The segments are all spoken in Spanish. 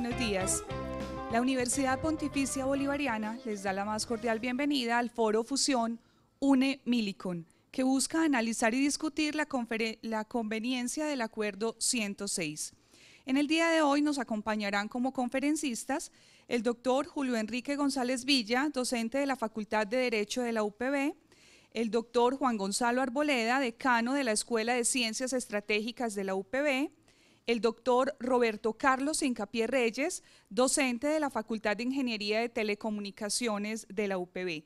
buenos días. La Universidad Pontificia Bolivariana les da la más cordial bienvenida al Foro Fusión UNE Millicom, que busca analizar y discutir la conveniencia del Acuerdo 106. En el día de hoy nos acompañarán como conferencistas el doctor Julio Enrique González Villa, docente de la Facultad de Derecho de la UPB, el doctor Juan Gonzalo Arboleda, decano de la Escuela de Ciencias Estratégicas de la UPB, el doctor Roberto Carlos Hincapié Reyes, docente de la Facultad de Ingeniería de Telecomunicaciones de la UPB.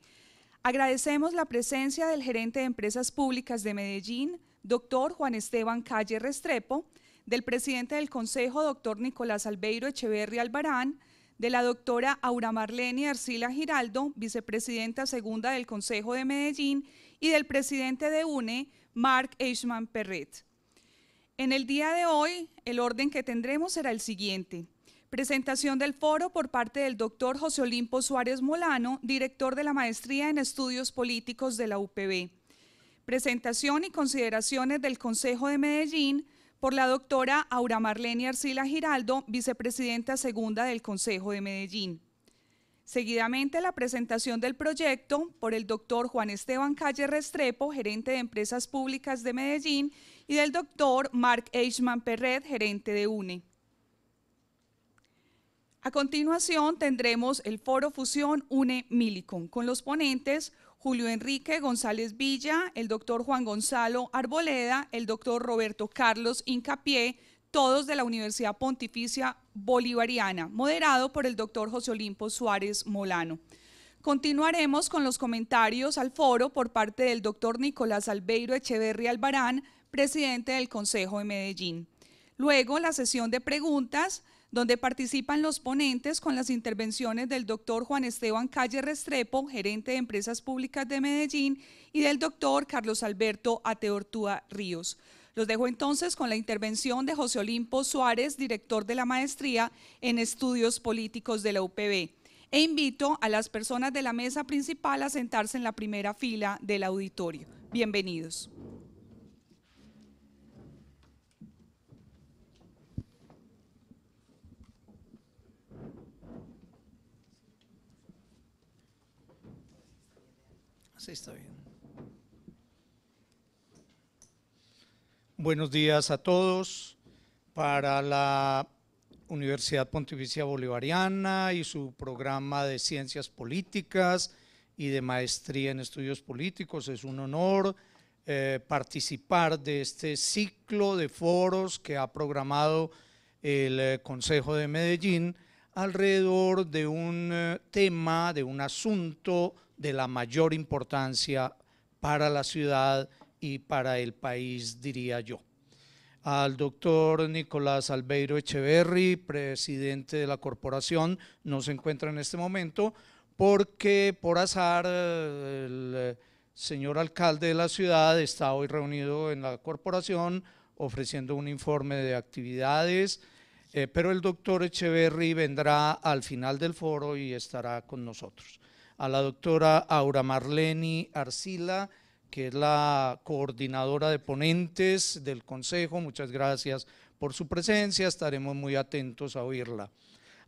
Agradecemos la presencia del gerente de Empresas Públicas de Medellín, doctor Juan Esteban Calle Restrepo, del presidente del Consejo, doctor Nicolás Albeiro Echeverri Albarán, de la doctora Aura Marleni Arcila Giraldo, vicepresidenta segunda del Consejo de Medellín, y del presidente de UNE, Marc Eichmann Perret. En el día de hoy, el orden que tendremos será el siguiente. Presentación del foro por parte del doctor José Olimpo Suárez Molano, director de la Maestría en Estudios Políticos de la UPB. Presentación y consideraciones del Consejo de Medellín por la doctora Aura Marleni Arcila Giraldo, vicepresidenta segunda del Consejo de Medellín. Seguidamente, la presentación del proyecto por el doctor Juan Esteban Calle Restrepo, gerente de Empresas Públicas de Medellín, y del doctor Marc Eichmann Perret, gerente de UNE. A continuación tendremos el Foro Fusión UNE Millicom, con los ponentes Julio Enrique González Villa, el doctor Juan Gonzalo Arboleda, el doctor Roberto Carlos Hincapié, todos de la Universidad Pontificia Bolivariana, moderado por el doctor José Olimpo Suárez Molano. Continuaremos con los comentarios al foro por parte del doctor Nicolás Albeiro Echeverri Albarán, presidente del Consejo de Medellín. Luego, la sesión de preguntas, donde participan los ponentes con las intervenciones del doctor Juan Esteban Calle Restrepo, gerente de Empresas Públicas de Medellín, y del doctor Carlos Alberto Ateortúa Ríos. Los dejo entonces con la intervención de José Olimpo Suárez, director de la Maestría en Estudios Políticos de la UPB. E invito a las personas de la mesa principal a sentarse en la primera fila del auditorio. Bienvenidos. Así está bien. Buenos días a todos. Para la Universidad Pontificia Bolivariana y su programa de Ciencias Políticas y de Maestría en Estudios Políticos, es un honor participar de este ciclo de foros que ha programado el Consejo de Medellín alrededor de un tema, de un asunto de la mayor importancia para la ciudad y para el país, diría yo. Al doctor Nicolás Albeiro Echeverri, presidente de la corporación, no se encuentra en este momento porque por azar el señor alcalde de la ciudad está hoy reunido en la corporación ofreciendo un informe de actividades, pero el doctor Echeverri vendrá al final del foro y estará con nosotros. A la doctora Aura Marleni Arcila, que es la coordinadora de ponentes del Consejo, muchas gracias por su presencia, estaremos muy atentos a oírla.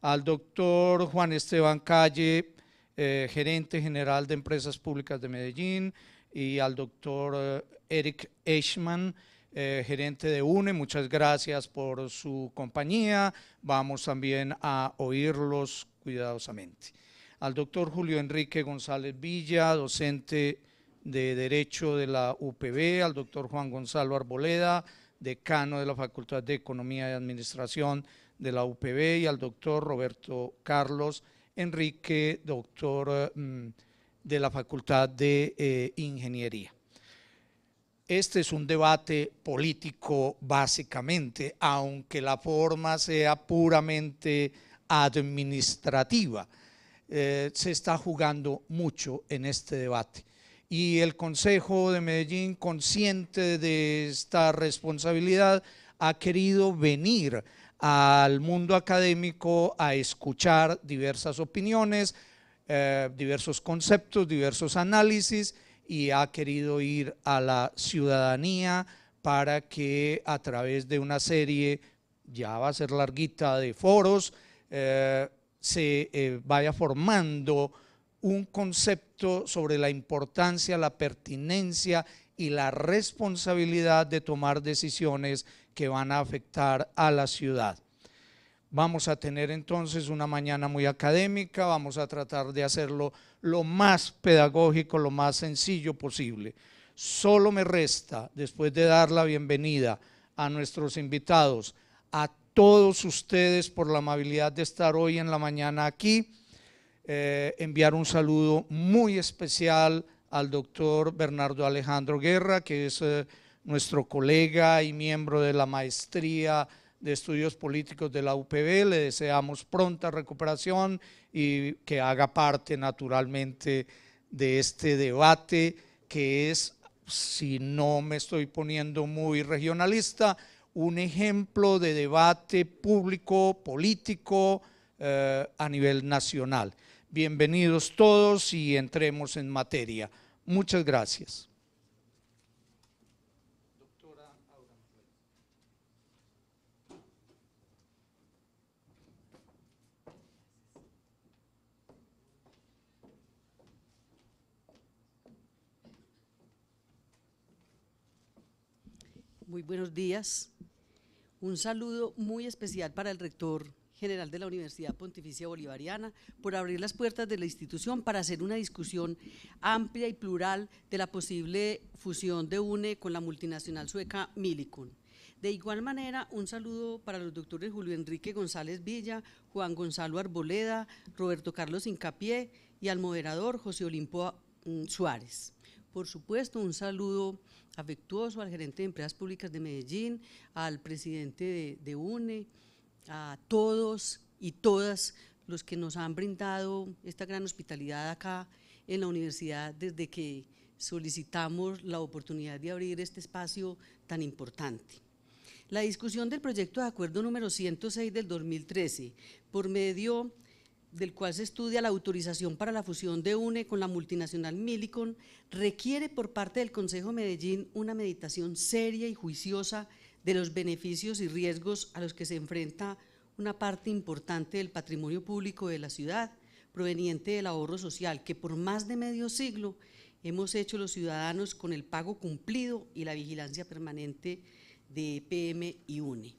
Al doctor Juan Esteban Calle, gerente general de Empresas Públicas de Medellín, y al doctor Eric Eichmann, gerente de UNE, muchas gracias por su compañía, vamos también a oírlos cuidadosamente. Al doctor Julio Enrique González Villa, docente de Derecho de la UPB, al doctor Juan Gonzalo Arboleda, decano de la Facultad de Economía y Administración de la UPB, y al doctor Roberto Carlos Enrique, doctor de la Facultad de Ingeniería. Este es un debate político básicamente, aunque la forma sea puramente administrativa. Se está jugando mucho en este debate. Y el Consejo de Medellín, consciente de esta responsabilidad, ha querido venir al mundo académico a escuchar diversas opiniones, diversos conceptos, diversos análisis, y ha querido ir a la ciudadanía para que a través de una serie, ya va a ser larguita, de foros, se vaya formando un concepto sobre la importancia, la pertinencia y la responsabilidad de tomar decisiones que van a afectar a la ciudad. Vamos a tener entonces una mañana muy académica, vamos a tratar de hacerlo lo más pedagógico, lo más sencillo posible. Solo me resta, después de dar la bienvenida a nuestros invitados, a todos ustedes por la amabilidad de estar hoy en la mañana aquí, enviar un saludo muy especial al doctor Bernardo Alejandro Guerra, que es nuestro colega y miembro de la maestría de Estudios Políticos de la UPB. Le deseamos pronta recuperación y que haga parte naturalmente de este debate que es, si no me estoy poniendo muy regionalista, un ejemplo de debate público, político a nivel nacional. Bienvenidos todos y entremos en materia. Muchas gracias. Muy buenos días. Un saludo muy especial para el rector general de la Universidad Pontificia Bolivariana por abrir las puertas de la institución para hacer una discusión amplia y plural de la posible fusión de UNE con la multinacional sueca Millicom. De igual manera, un saludo para los doctores Julio Enrique González Villa, Juan Gonzalo Arboleda, Roberto Carlos Incapié y al moderador José Olimpo Suárez. Por supuesto, un saludo afectuoso al gerente de Empresas Públicas de Medellín, al presidente de UNE, a todos y todas los que nos han brindado esta gran hospitalidad acá en la universidad desde que solicitamos la oportunidad de abrir este espacio tan importante. La discusión del proyecto de acuerdo número 106 del 2013, por medio del cual se estudia la autorización para la fusión de UNE con la multinacional Millicom, requiere por parte del Consejo de Medellín una meditación seria y juiciosa de los beneficios y riesgos a los que se enfrenta una parte importante del patrimonio público de la ciudad, proveniente del ahorro social que por más de medio siglo hemos hecho los ciudadanos con el pago cumplido y la vigilancia permanente de EPM y UNE.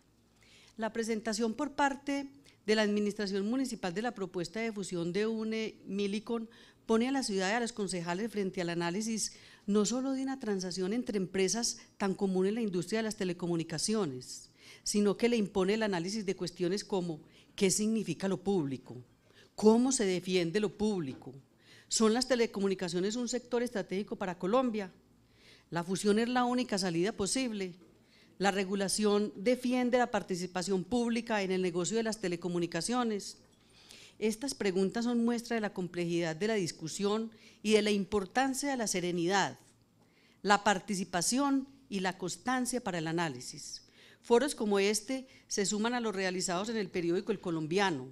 La presentación por parte de la Administración Municipal de la propuesta de fusión de UNE-Millicom pone a la ciudad y a los concejales frente al análisis no solo de una transacción entre empresas tan común en la industria de las telecomunicaciones, sino que le impone el análisis de cuestiones como ¿qué significa lo público? ¿Cómo se defiende lo público? ¿Son las telecomunicaciones un sector estratégico para Colombia? ¿La fusión es la única salida posible? ¿La regulación defiende la participación pública en el negocio de las telecomunicaciones? Estas preguntas son muestra de la complejidad de la discusión y de la importancia de la serenidad, la participación y la constancia para el análisis. Foros como este se suman a los realizados en el periódico El Colombiano,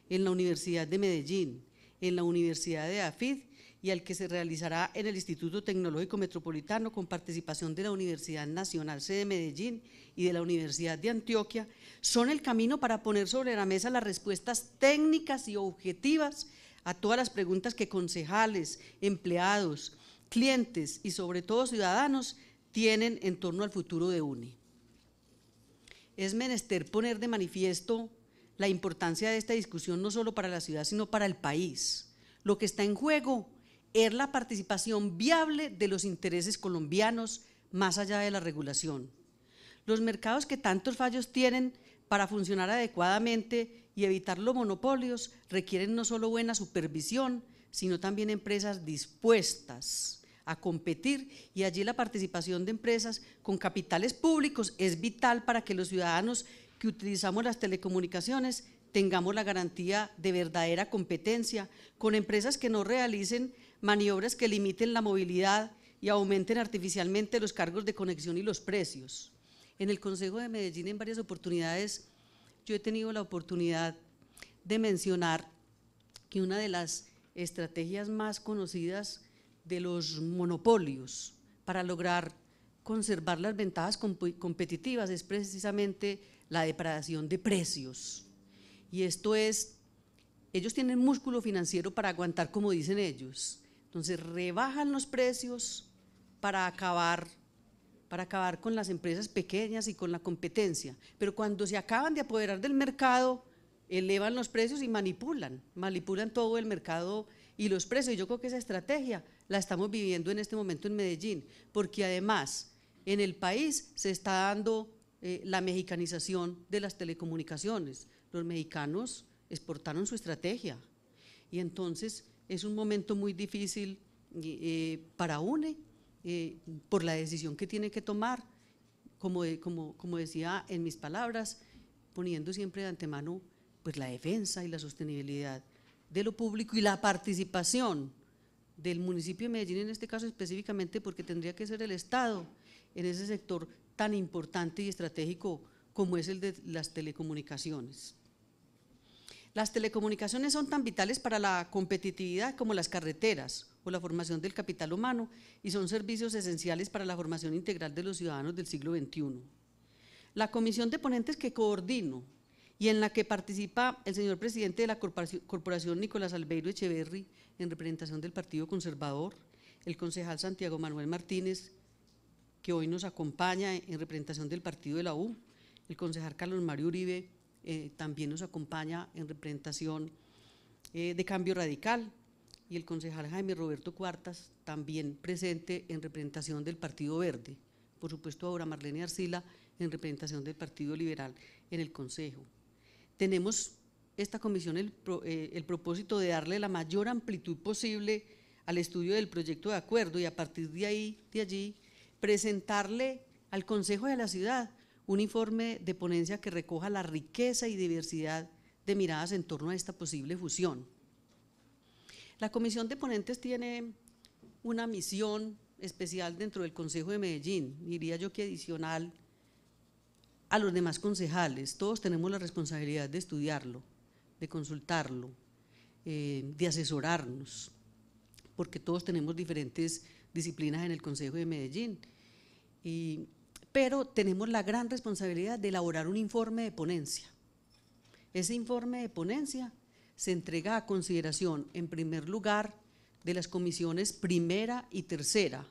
en la Universidad de Medellín, en la Universidad de AFID y al que se realizará en el Instituto Tecnológico Metropolitano con participación de la Universidad Nacional sede Medellín y de la Universidad de Antioquia, son el camino para poner sobre la mesa las respuestas técnicas y objetivas a todas las preguntas que concejales, empleados, clientes y sobre todo ciudadanos tienen en torno al futuro de UNE. Es menester poner de manifiesto la importancia de esta discusión no solo para la ciudad sino para el país. Lo que está en juego es la participación viable de los intereses colombianos más allá de la regulación. Los mercados que tantos fallos tienen para funcionar adecuadamente y evitar los monopolios requieren no solo buena supervisión, sino también empresas dispuestas a competir, y allí la participación de empresas con capitales públicos es vital para que los ciudadanos que utilizamos las telecomunicaciones tengamos la garantía de verdadera competencia con empresas que no realicen maniobras que limiten la movilidad y aumenten artificialmente los cargos de conexión y los precios. En el Consejo de Medellín en varias oportunidades yo he tenido la oportunidad de mencionar que una de las estrategias más conocidas de los monopolios para lograr conservar las ventajas competitivas es precisamente la depredación de precios. Y esto es ellos tienen músculo financiero para aguantar, como dicen ellos. Entonces rebajan los precios para acabar con las empresas pequeñas y con la competencia, pero cuando se acaban de apoderar del mercado, elevan los precios y manipulan todo el mercado y los precios. Yo creo que esa estrategia la estamos viviendo en este momento en Medellín, porque además en el país se está dando la mexicanización de las telecomunicaciones. Los mexicanos exportaron su estrategia y entonces es un momento muy difícil para UNE por la decisión que tiene que tomar, como decía en mis palabras, poniendo siempre de antemano pues la defensa y la sostenibilidad de lo público y la participación del municipio de Medellín, en este caso específicamente, porque tendría que ser el Estado en ese sector tan importante y estratégico como es el de las telecomunicaciones. Las telecomunicaciones son tan vitales para la competitividad como las carreteras o la formación del capital humano y son servicios esenciales para la formación integral de los ciudadanos del siglo XXI. La comisión de ponentes que coordino y en la que participa el señor presidente de la corporación Nicolás Albeiro Echeverri en representación del Partido Conservador, el concejal Santiago Manuel Martínez, que hoy nos acompaña en representación del partido de la U, el concejal Carlos Mario Uribe también nos acompaña en representación de Cambio Radical y el concejal Jaime Roberto Cuartas también presente en representación del Partido Verde, por supuesto ahora Marlene Arcila en representación del Partido Liberal en el Consejo. Tenemos esta comisión el propósito de darle la mayor amplitud posible al estudio del proyecto de acuerdo y a partir de allí presentarle al Consejo de la Ciudad un informe de ponencia que recoja la riqueza y diversidad de miradas en torno a esta posible fusión. La comisión de ponentes tiene una misión especial dentro del Consejo de Medellín, diría yo que adicional a los demás concejales. Todos tenemos la responsabilidad de estudiarlo, de consultarlo, de asesorarnos, porque todos tenemos diferentes disciplinas en el Consejo de Medellín, pero tenemos la gran responsabilidad de elaborar un informe de ponencia. Ese informe de ponencia se entrega a consideración, en primer lugar, de las comisiones primera y tercera,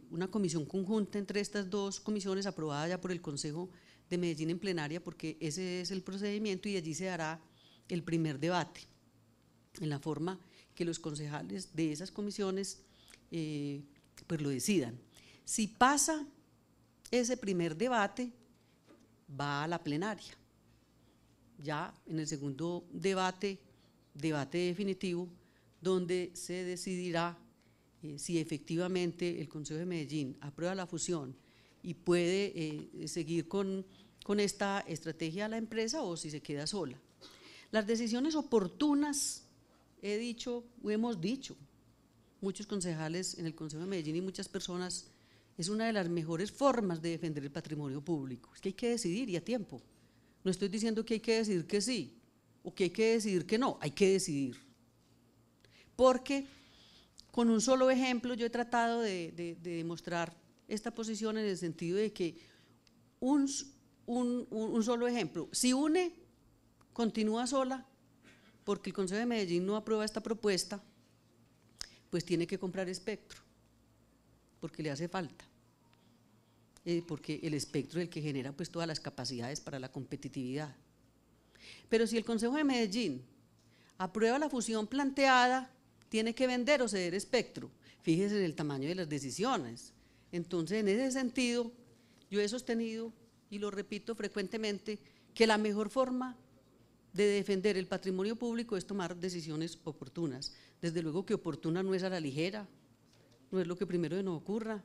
una comisión conjunta entre estas dos comisiones aprobada ya por el Consejo de Medellín en plenaria, porque ese es el procedimiento y allí se dará el primer debate, en la forma que los concejales de esas comisiones pues lo decidan. Si pasa ese primer debate, va a la plenaria. Ya en el segundo debate definitivo, donde se decidirá si efectivamente el Consejo de Medellín aprueba la fusión y puede seguir con esta estrategia a la empresa o si se queda sola. Las decisiones oportunas, hemos dicho, muchos concejales en el Consejo de Medellín y muchas personas, es una de las mejores formas de defender el patrimonio público. Es que hay que decidir y a tiempo. No estoy diciendo que hay que decidir que sí o que hay que decidir que no, hay que decidir. Porque con un solo ejemplo yo he tratado de demostrar esta posición en el sentido de que un solo ejemplo, si UNE continúa sola porque el Consejo de Medellín no aprueba esta propuesta, pues tiene que comprar espectro, porque le hace falta, porque el espectro es el que genera pues todas las capacidades para la competitividad. Pero si el Consejo de Medellín aprueba la fusión planteada, tiene que vender o ceder espectro. Fíjese en el tamaño de las decisiones. Entonces, en ese sentido, yo he sostenido, y lo repito frecuentemente, que la mejor forma de defender el patrimonio público es tomar decisiones oportunas. Desde luego que oportuna no es a la ligera, no es lo que primero nos ocurra.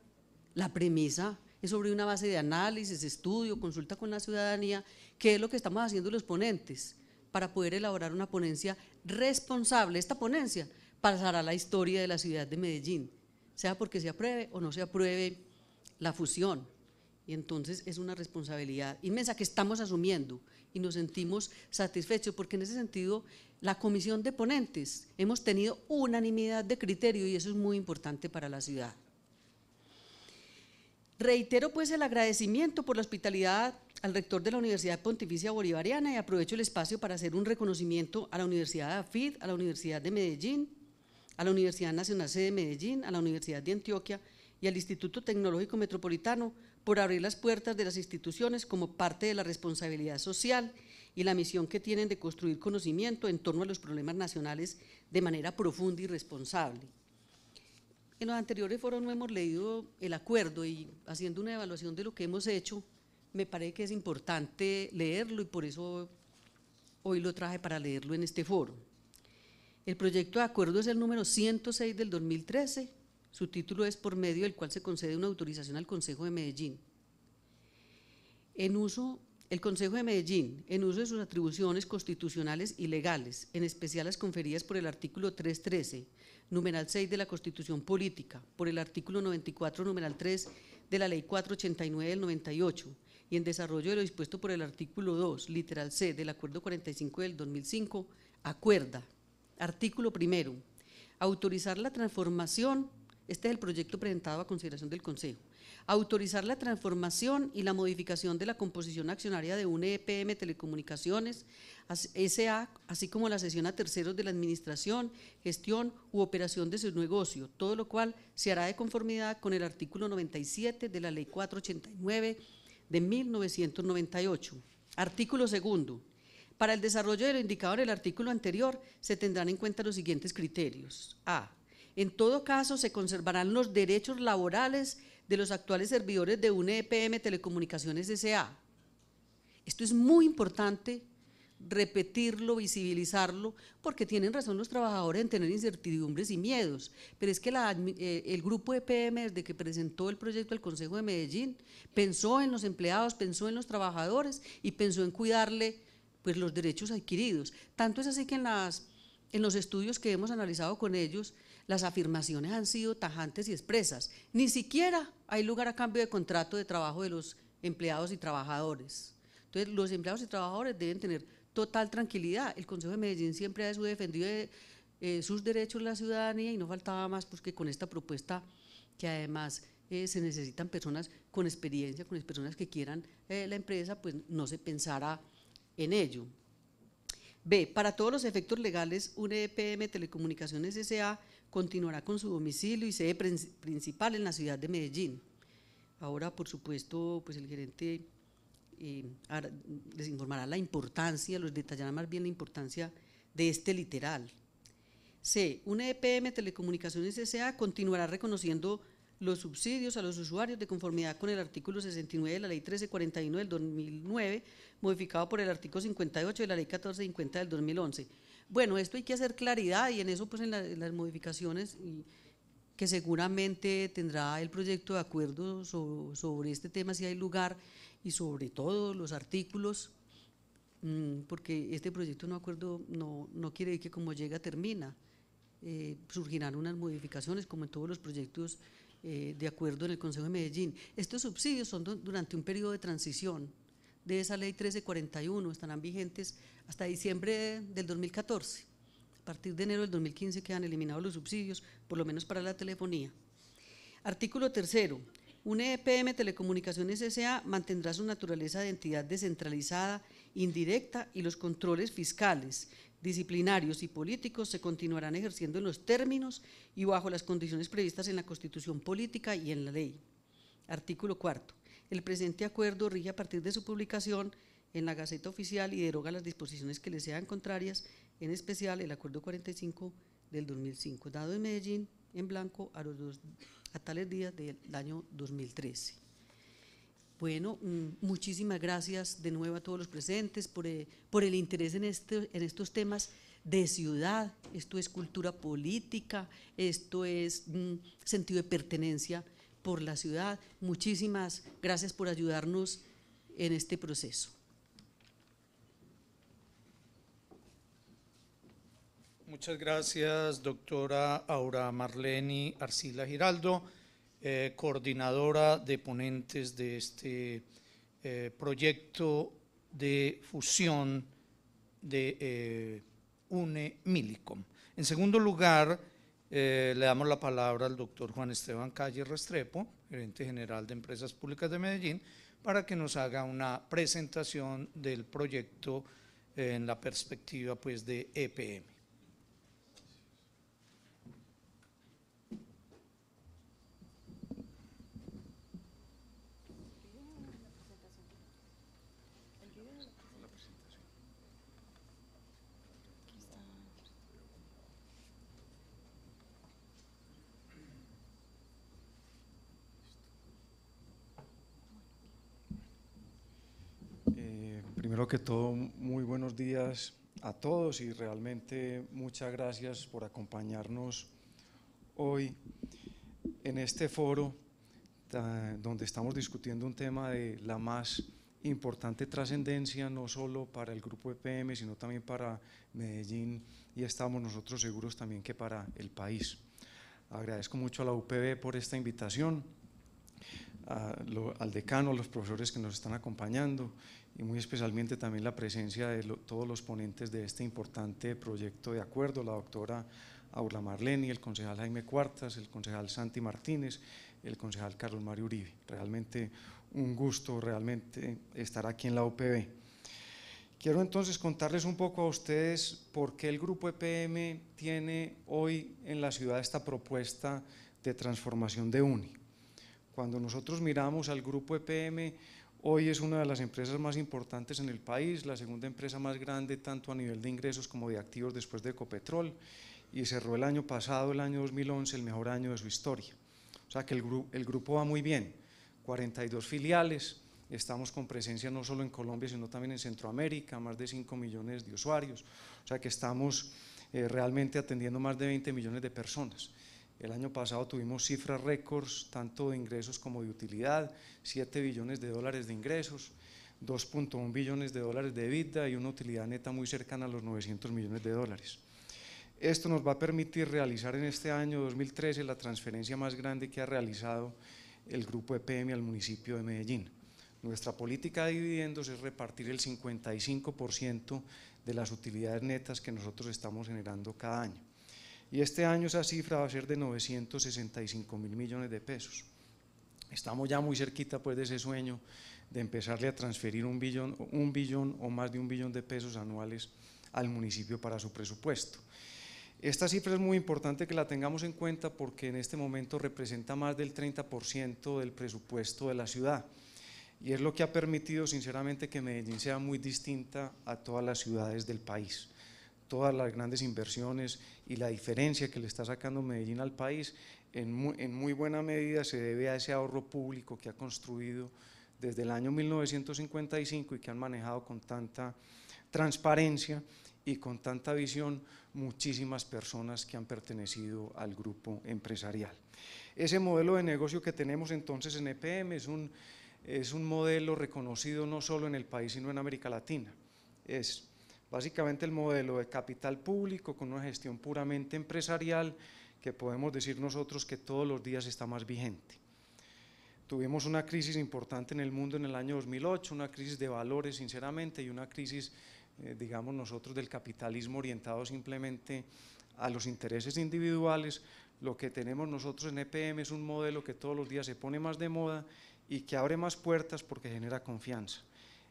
La premisa es sobre una base de análisis, estudio, consulta con la ciudadanía, que es lo que estamos haciendo los ponentes, para poder elaborar una ponencia responsable. Esta ponencia pasará a la historia de la ciudad de Medellín, sea porque se apruebe o no se apruebe la fusión. Y entonces es una responsabilidad inmensa que estamos asumiendo y nos sentimos satisfechos, porque en ese sentido la comisión de ponentes hemos tenido unanimidad de criterio y eso es muy importante para la ciudad. Reitero pues el agradecimiento por la hospitalidad al rector de la Universidad Pontificia Bolivariana y aprovecho el espacio para hacer un reconocimiento a la Universidad de AFID, a la Universidad de Medellín, a la Universidad Nacional Sede de Medellín, a la Universidad de Antioquia y al Instituto Tecnológico Metropolitano por abrir las puertas de las instituciones como parte de la responsabilidad social y la misión que tienen de construir conocimiento en torno a los problemas nacionales de manera profunda y responsable. En los anteriores foros no hemos leído el acuerdo y haciendo una evaluación de lo que hemos hecho, me parece que es importante leerlo y por eso hoy lo traje para leerlo en este foro. El proyecto de acuerdo es el número 106 del 2013, su título es por medio del cual se concede una autorización al Consejo de Medellín. El Consejo de Medellín, en uso de sus atribuciones constitucionales y legales, en especial las conferidas por el artículo 313, numeral 6 de la Constitución Política, por el artículo 94, numeral 3 de la Ley 489 del 98, y en desarrollo de lo dispuesto por el artículo 2, literal C, del Acuerdo 45 del 2005, acuerda, artículo primero, autorizar la transformación, este es el proyecto presentado a consideración del Consejo, autorizar la transformación y la modificación de la composición accionaria de UNE EPM Telecomunicaciones S.A., así como la cesión a terceros de la administración, gestión u operación de su negocio, todo lo cual se hará de conformidad con el artículo 97 de la Ley 489 de 1998. Artículo segundo. Para el desarrollo de lo indicado en el artículo anterior, se tendrán en cuenta los siguientes criterios. A. En todo caso, se conservarán los derechos laborales de los actuales servidores de UNE EPM Telecomunicaciones S.A. Esto es muy importante repetirlo, visibilizarlo, porque tienen razón los trabajadores en tener incertidumbres y miedos, pero es que el grupo EPM, desde que presentó el proyecto al Consejo de Medellín, pensó en los empleados, pensó en los trabajadores y pensó en cuidarle pues, los derechos adquiridos. Tanto es así que en los estudios que hemos analizado con ellos, las afirmaciones han sido tajantes y expresas. Ni siquiera hay lugar a cambio de contrato de trabajo de los empleados y trabajadores. Entonces, los empleados y trabajadores deben tener total tranquilidad. El Consejo de Medellín siempre ha defendido sus derechos de la ciudadanía y no faltaba más pues, que con esta propuesta, que además se necesitan personas con experiencia, con las personas que quieran la empresa, pues no se pensara en ello. B. Para todos los efectos legales, UNE EPM Telecomunicaciones S.A. continuará con su domicilio y sede principal en la ciudad de Medellín. Ahora, por supuesto, pues el gerente les informará la importancia, los detallará más bien la importancia de este literal. C. UNE EPM Telecomunicaciones S.A. continuará reconociendo los subsidios a los usuarios de conformidad con el artículo 69 de la Ley 1341 del 2009, modificado por el artículo 58 de la Ley 1450 del 2011. Bueno, esto hay que hacer claridad y en eso pues en las modificaciones que seguramente tendrá el proyecto de acuerdo sobre este tema si hay lugar y sobre todo los artículos, porque este proyecto de acuerdo no quiere decir que como llega termina, surgirán unas modificaciones como en todos los proyectos de acuerdo en el Consejo de Medellín. Estos subsidios son durante un periodo de transición de esa Ley 1341, estarán vigentes hasta diciembre del 2014. A partir de enero del 2015 quedan eliminados los subsidios, por lo menos para la telefonía. Artículo tercero. UNE EPM Telecomunicaciones S.A. mantendrá su naturaleza de entidad descentralizada, indirecta y los controles fiscales, disciplinarios y políticos se continuarán ejerciendo en los términos y bajo las condiciones previstas en la Constitución Política y en la ley. Artículo cuarto. El presente acuerdo rige a partir de su publicación en la Gaceta Oficial y deroga las disposiciones que le sean contrarias, en especial el Acuerdo 45 del 2005, dado en Medellín en blanco a tales días del año 2013. Bueno, muchísimas gracias de nuevo a todos los presentes por el interés en estos temas de ciudad. Esto es cultura política, esto es sentido de pertenencia por la ciudad. Muchísimas gracias por ayudarnos en este proceso. Muchas gracias, doctora Aura Marleni Arcila Giraldo, coordinadora de ponentes de este proyecto de fusión de UNE Millicom. En segundo lugar, Le damos la palabra al doctor Juan Esteban Calle Restrepo, gerente general de Empresas Públicas de Medellín, para que nos haga una presentación del proyecto en la perspectiva pues, de EPM. Primero que todo, muy buenos días a todos y realmente muchas gracias por acompañarnos hoy en este foro donde estamos discutiendo un tema de la más importante trascendencia, no solo para el grupo EPM, sino también para Medellín y estamos nosotros seguros también que para el país. Agradezco mucho a la UPB por esta invitación, al decano, a los profesores que nos están acompañando y muy especialmente también la presencia de todos los ponentes de este importante proyecto de acuerdo, la doctora Aura Marleni, el concejal Jaime Cuartas, el concejal Santi Martínez, el concejal Carlos Mario Uribe. Realmente un gusto realmente estar aquí en la UPB. Quiero entonces contarles un poco a ustedes por qué el grupo EPM tiene hoy en la ciudad esta propuesta de transformación de UNI. Cuando nosotros miramos al grupo EPM, hoy es una de las empresas más importantes en el país, la segunda empresa más grande tanto a nivel de ingresos como de activos después de Ecopetrol, y cerró el año pasado, el año 2011, el mejor año de su historia. O sea que el grupo va muy bien, 42 filiales, estamos con presencia no solo en Colombia, sino también en Centroamérica, más de 5 millones de usuarios, o sea que estamos realmente atendiendo más de 20 millones de personas. El año pasado tuvimos cifras récords, tanto de ingresos como de utilidad, 7 billones de dólares de ingresos, 2.1 billones de dólares de EBITDA y una utilidad neta muy cercana a los 900 millones de dólares. Esto nos va a permitir realizar en este año 2013 la transferencia más grande que ha realizado el grupo EPM al municipio de Medellín. Nuestra política de dividendos es repartir el 55% de las utilidades netas que nosotros estamos generando cada año. Y este año esa cifra va a ser de 965.000 millones de pesos. Estamos ya muy cerquita pues de ese sueño de empezarle a transferir un billón o más de 1 billón de pesos anuales al municipio para su presupuesto. Esta cifra es muy importante que la tengamos en cuenta porque en este momento representa más del 30% del presupuesto de la ciudad y es lo que ha permitido sinceramente que Medellín sea muy distinta a todas las ciudades del país. Todas las grandes inversiones y la diferencia que le está sacando Medellín al país en muy buena medida se debe a ese ahorro público que ha construido desde el año 1955 y que han manejado con tanta transparencia y con tanta visión muchísimas personas que han pertenecido al grupo empresarial. Ese modelo de negocio que tenemos entonces en EPM es un modelo reconocido no solo en el país sino en América Latina. Es básicamente el modelo de capital público con una gestión puramente empresarial que podemos decir nosotros que todos los días está más vigente. Tuvimos una crisis importante en el mundo en el año 2008, una crisis de valores sinceramente y una crisis digamos nosotros del capitalismo orientado simplemente a los intereses individuales. Lo que tenemos nosotros en EPM es un modelo que todos los días se pone más de moda y que abre más puertas porque genera confianza.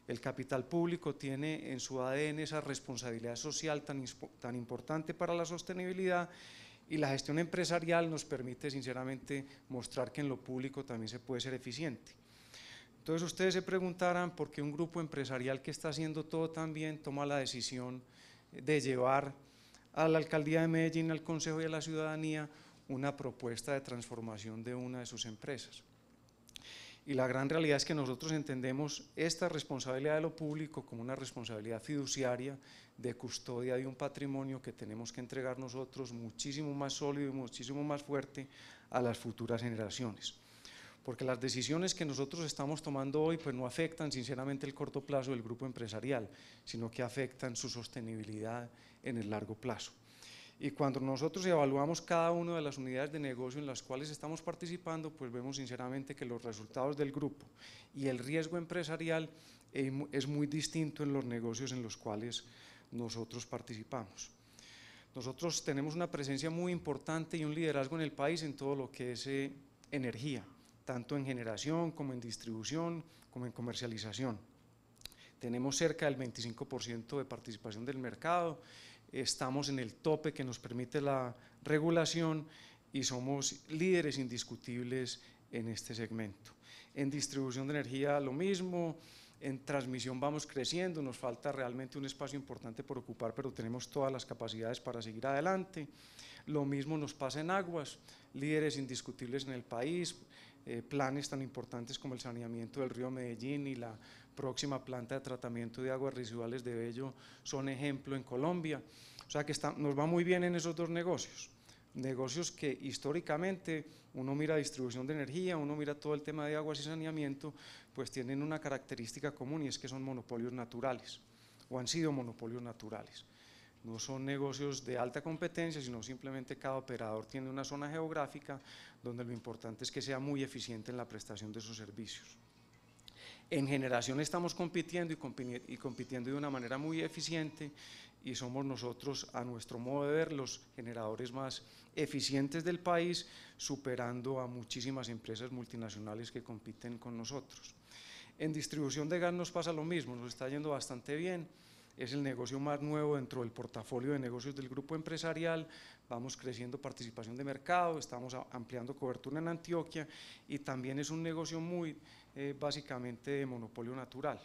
El capital público tiene en su ADN esa responsabilidad social tan importante para la sostenibilidad y la gestión empresarial nos permite sinceramente mostrar que en lo público también se puede ser eficiente. Entonces ustedes se preguntarán por qué un grupo empresarial que está haciendo todo tan bien toma la decisión de llevar a la alcaldía de Medellín, al Consejo y a la ciudadanía una propuesta de transformación de una de sus empresas. Y la gran realidad es que nosotros entendemos esta responsabilidad de lo público como una responsabilidad fiduciaria de custodia de un patrimonio que tenemos que entregar nosotros muchísimo más sólido y muchísimo más fuerte a las futuras generaciones. Porque las decisiones que nosotros estamos tomando hoy pues no afectan sinceramente el corto plazo del grupo empresarial, sino que afectan su sostenibilidad en el largo plazo. Y cuando nosotros evaluamos cada una de las unidades de negocio en las cuales estamos participando, pues vemos sinceramente que los resultados del grupo y el riesgo empresarial es muy distinto en los negocios en los cuales nosotros participamos. Nosotros tenemos una presencia muy importante y un liderazgo en el país en todo lo que es energía, tanto en generación como en distribución, como en comercialización. Tenemos cerca del 25% de participación del mercado, estamos en el tope que nos permite la regulación y somos líderes indiscutibles en este segmento. En distribución de energía lo mismo, en transmisión vamos creciendo, nos falta realmente un espacio importante por ocupar, pero tenemos todas las capacidades para seguir adelante. Lo mismo nos pasa en aguas, líderes indiscutibles en el país, planes tan importantes como el saneamiento del río Medellín y la próxima planta de tratamiento de aguas residuales de Bello son ejemplo en Colombia. O sea que nos va muy bien en esos dos negocios. Negocios que históricamente uno mira distribución de energía, uno mira todo el tema de aguas y saneamiento, pues tienen una característica común y es que son monopolios naturales o han sido monopolios naturales. No son negocios de alta competencia, sino simplemente cada operador tiene una zona geográfica donde lo importante es que sea muy eficiente en la prestación de sus servicios. En generación estamos compitiendo y compitiendo de una manera muy eficiente y somos nosotros, a nuestro modo de ver, los generadores más eficientes del país, superando a muchísimas empresas multinacionales que compiten con nosotros. En distribución de gas nos pasa lo mismo, nos está yendo bastante bien, es el negocio más nuevo dentro del portafolio de negocios del grupo empresarial, vamos creciendo participación de mercado, estamos ampliando cobertura en Antioquia y también es un negocio muy básicamente de monopolio natural.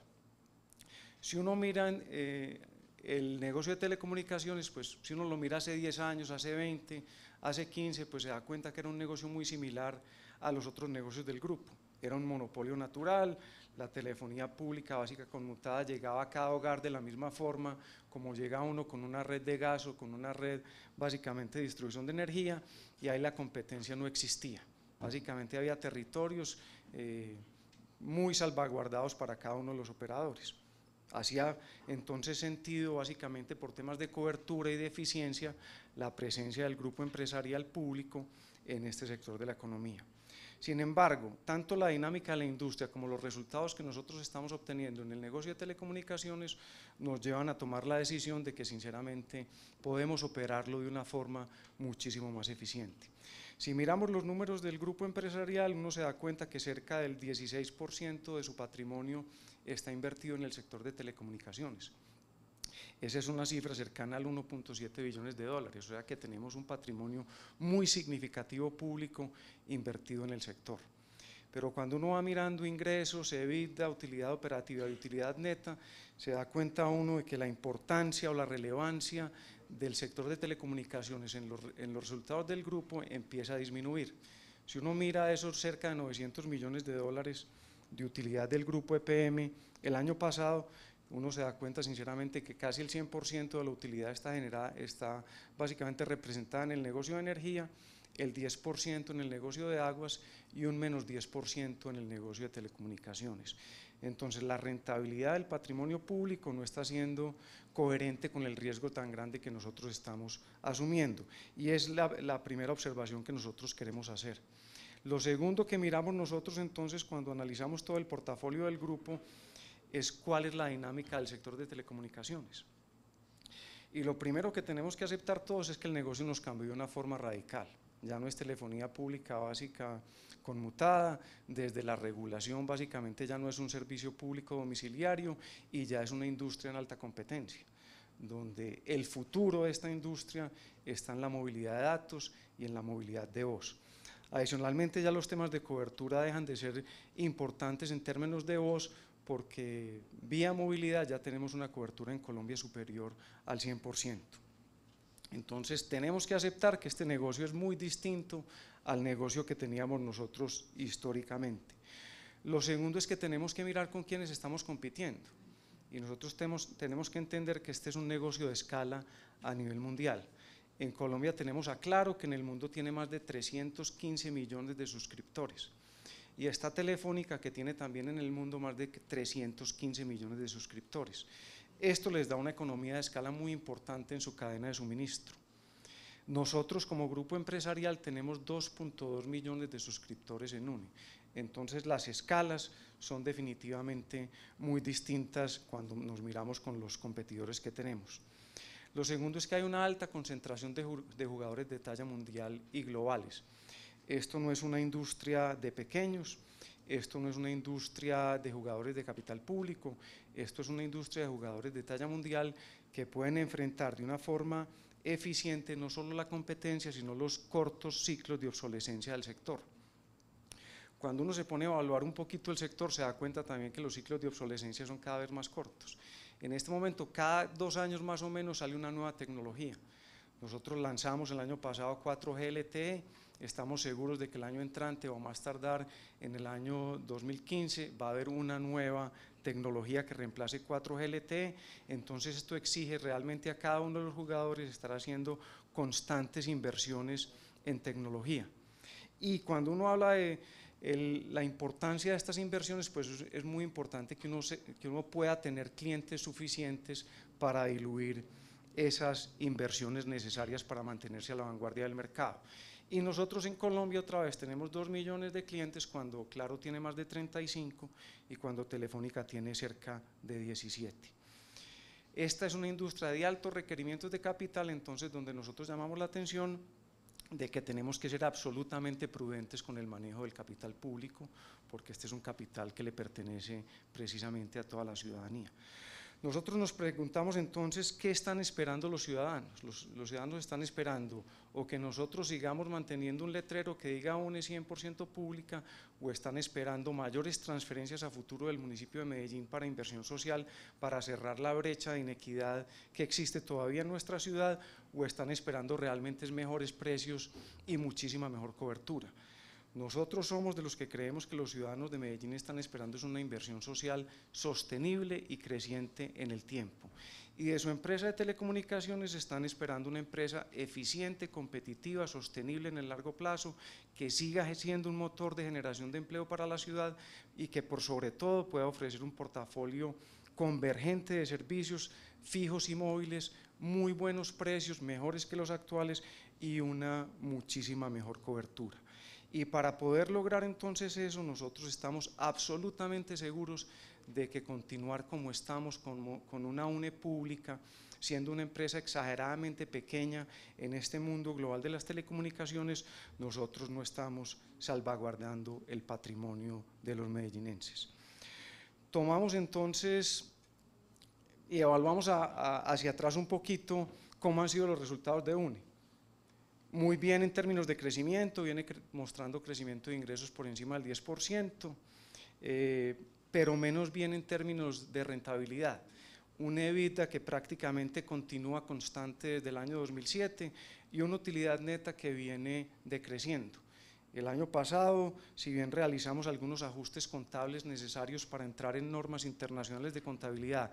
Si uno mira el negocio de telecomunicaciones, pues si uno lo mira hace 10 años, hace 20, hace 15, pues se da cuenta que era un negocio muy similar a los otros negocios del grupo. Era un monopolio natural, la telefonía pública básica conmutada llegaba a cada hogar de la misma forma como llega uno con una red de gas o con una red básicamente de distribución de energía, y ahí la competencia no existía. Básicamente había territorios muy salvaguardados para cada uno de los operadores. Hacía entonces sentido, básicamente por temas de cobertura y de eficiencia, la presencia del grupo empresarial público en este sector de la economía. Sin embargo, tanto la dinámica de la industria como los resultados que nosotros estamos obteniendo en el negocio de telecomunicaciones nos llevan a tomar la decisión de que sinceramente podemos operarlo de una forma muchísimo más eficiente. Si miramos los números del grupo empresarial, uno se da cuenta que cerca del 16% de su patrimonio está invertido en el sector de telecomunicaciones. Esa es una cifra cercana al 1.7 billones de dólares, o sea que tenemos un patrimonio muy significativo público invertido en el sector. Pero cuando uno va mirando ingresos, EBITDA, utilidad operativa y utilidad neta, se da cuenta uno de que la importancia o la relevancia del sector de telecomunicaciones en los resultados del grupo empieza a disminuir. Si uno mira esos cerca de 900 millones de dólares de utilidad del grupo EPM el año pasado, uno se da cuenta sinceramente que casi el 100% de la utilidad está básicamente representada en el negocio de energía, el 10% en el negocio de aguas y un menos 10% en el negocio de telecomunicaciones. Entonces la rentabilidad del patrimonio público no está siendo coherente con el riesgo tan grande que nosotros estamos asumiendo, y es la primera observación que nosotros queremos hacer. Lo segundo que miramos nosotros entonces cuando analizamos todo el portafolio del grupo es cuál es la dinámica del sector de telecomunicaciones. Y lo primero que tenemos que aceptar todos es que el negocio nos cambió de una forma radical. Ya no es telefonía pública básica conmutada, desde la regulación básicamente ya no es un servicio público domiciliario y ya es una industria en alta competencia, donde el futuro de esta industria está en la movilidad de datos y en la movilidad de voz. Adicionalmente ya los temas de cobertura dejan de ser importantes en términos de voz, porque vía movilidad ya tenemos una cobertura en Colombia superior al 100%. Entonces tenemos que aceptar que este negocio es muy distinto al negocio que teníamos nosotros históricamente. Lo segundo es que tenemos que mirar con quiénes estamos compitiendo, y nosotros tenemos que entender que este es un negocio de escala a nivel mundial. En Colombia tenemos a Claro, que en el mundo tiene más de 315 millones de suscriptores. Y está Telefónica, que tiene también en el mundo más de 315 millones de suscriptores. Esto les da una economía de escala muy importante en su cadena de suministro. Nosotros como grupo empresarial tenemos 2.2 millones de suscriptores en UNE, entonces las escalas son definitivamente muy distintas cuando nos miramos con los competidores que tenemos. Lo segundo es que hay una alta concentración de jugadores de talla mundial y globales. Esto no es una industria de pequeños, esto no es una industria de jugadores de capital público, esto es una industria de jugadores de talla mundial que pueden enfrentar de una forma eficiente no solo la competencia, sino los cortos ciclos de obsolescencia del sector. Cuando uno se pone a evaluar un poquito el sector, se da cuenta también que los ciclos de obsolescencia son cada vez más cortos. En este momento, cada 2 años más o menos sale una nueva tecnología. Nosotros lanzamos el año pasado 4G LTE, estamos seguros de que el año entrante o más tardar en el año 2015 va a haber una nueva tecnología que reemplace 4G LTE, entonces esto exige realmente a cada uno de los jugadores estar haciendo constantes inversiones en tecnología. Y cuando uno habla de la importancia de estas inversiones, pues es muy importante que uno pueda tener clientes suficientes para diluir esas inversiones necesarias para mantenerse a la vanguardia del mercado. Y nosotros en Colombia otra vez tenemos 2 millones de clientes cuando Claro tiene más de 35 y cuando Telefónica tiene cerca de 17. Esta es una industria de altos requerimientos de capital, entonces donde nosotros llamamos la atención de que tenemos que ser absolutamente prudentes con el manejo del capital público, porque este es un capital que le pertenece precisamente a toda la ciudadanía. Nosotros nos preguntamos entonces qué están esperando los ciudadanos. Los ciudadanos están esperando o que nosotros sigamos manteniendo un letrero que diga UNE 100% pública, o están esperando mayores transferencias a futuro del municipio de Medellín para inversión social, para cerrar la brecha de inequidad que existe todavía en nuestra ciudad, o están esperando realmente mejores precios y muchísima mejor cobertura. Nosotros somos de los que creemos que los ciudadanos de Medellín están esperando una inversión social sostenible y creciente en el tiempo. Y de su empresa de telecomunicaciones están esperando una empresa eficiente, competitiva, sostenible en el largo plazo, que siga siendo un motor de generación de empleo para la ciudad y que por sobre todo pueda ofrecer un portafolio convergente de servicios fijos y móviles, muy buenos precios, mejores que los actuales y una muchísima mejor cobertura. Y para poder lograr entonces eso, nosotros estamos absolutamente seguros de que continuar como estamos con una UNE pública, siendo una empresa exageradamente pequeña en este mundo global de las telecomunicaciones, nosotros no estamos salvaguardando el patrimonio de los medellinenses. Tomamos entonces y evaluamos hacia atrás un poquito cómo han sido los resultados de UNE. Muy bien en términos de crecimiento, viene mostrando crecimiento de ingresos por encima del 10%, pero menos bien en términos de rentabilidad. Un EBITDA que prácticamente continúa constante desde el año 2007 y una utilidad neta que viene decreciendo. El año pasado, si bien realizamos algunos ajustes contables necesarios para entrar en normas internacionales de contabilidad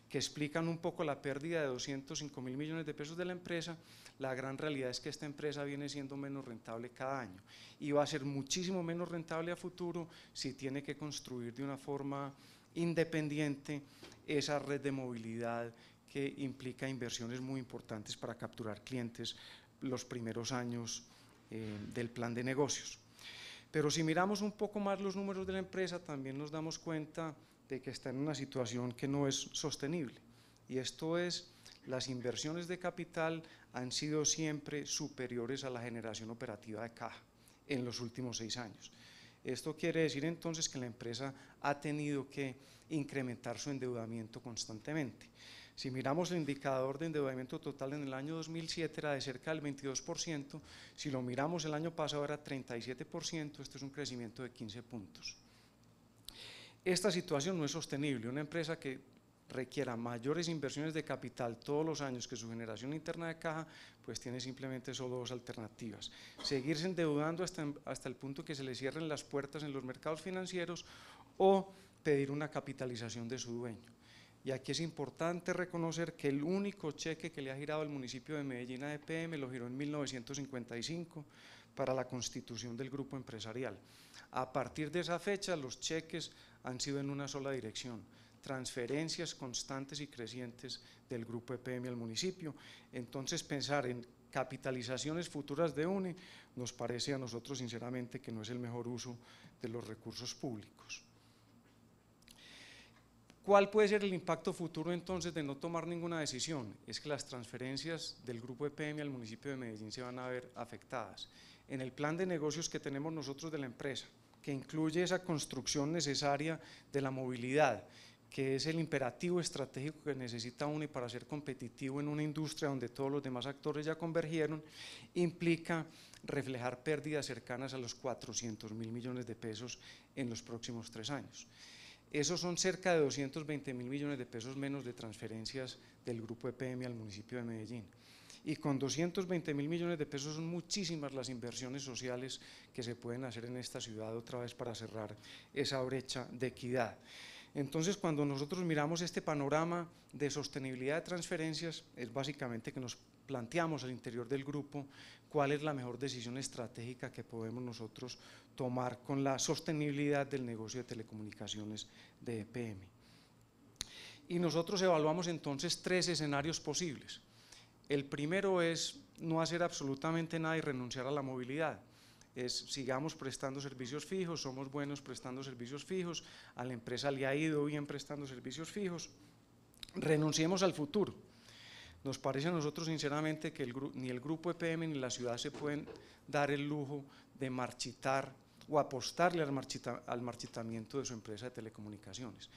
que explican un poco la pérdida de 205.000 millones de pesos de la empresa, la gran realidad es que esta empresa viene siendo menos rentable cada año y va a ser muchísimo menos rentable a futuro si tiene que construir de una forma independiente esa red de movilidad que implica inversiones muy importantes para capturar clientes los primeros años del plan de negocios. Pero si miramos un poco más los números de la empresa, también nos damos cuenta de que está en una situación que no es sostenible, y esto es: las inversiones de capital han sido siempre superiores a la generación operativa de caja en los últimos 6 años. Esto quiere decir entonces que la empresa ha tenido que incrementar su endeudamiento constantemente. Si miramos el indicador de endeudamiento total en el año 2007 era de cerca del 22%, si lo miramos el año pasado era 37%, esto es un crecimiento de 15 puntos. Esta situación no es sostenible. Una empresa que requiera mayores inversiones de capital todos los años que su generación interna de caja, pues tiene simplemente solo 2 alternativas: seguirse endeudando hasta el punto que se le cierren las puertas en los mercados financieros, o pedir una capitalización de su dueño. Y aquí es importante reconocer que el único cheque que le ha girado el municipio de Medellín a EPM lo giró en 1955 para la constitución del grupo empresarial. A partir de esa fecha, los cheques han sido en una sola dirección: transferencias constantes y crecientes del grupo EPM al municipio. Entonces, pensar en capitalizaciones futuras de UNE nos parece a nosotros sinceramente que no es el mejor uso de los recursos públicos. ¿Cuál puede ser el impacto futuro entonces de no tomar ninguna decisión? Es que las transferencias del grupo EPM al municipio de Medellín se van a ver afectadas. En el plan de negocios que tenemos nosotros de la empresa, que incluye esa construcción necesaria de la movilidad, que es el imperativo estratégico que necesita UNE para ser competitivo en una industria donde todos los demás actores ya convergieron, implica reflejar pérdidas cercanas a los 400.000 millones de pesos en los próximos 3 años. Esos son cerca de 220.000 millones de pesos menos de transferencias del grupo EPM al municipio de Medellín. Y con 220.000 millones de pesos son muchísimas las inversiones sociales que se pueden hacer en esta ciudad otra vez para cerrar esa brecha de equidad. Entonces, cuando nosotros miramos este panorama de sostenibilidad de transferencias, es básicamente que nos planteamos al interior del grupo cuál es la mejor decisión estratégica que podemos nosotros tomar con la sostenibilidad del negocio de telecomunicaciones de EPM. Y nosotros evaluamos entonces 3 escenarios posibles. El primero es no hacer absolutamente nada y renunciar a la movilidad. Sigamos prestando servicios fijos, somos buenos prestando servicios fijos, a la empresa le ha ido bien prestando servicios fijos, renunciemos al futuro. Nos parece a nosotros sinceramente que ni el grupo EPM ni la ciudad se pueden dar el lujo de marchitar o apostarle al marchitamiento de su empresa de telecomunicaciones.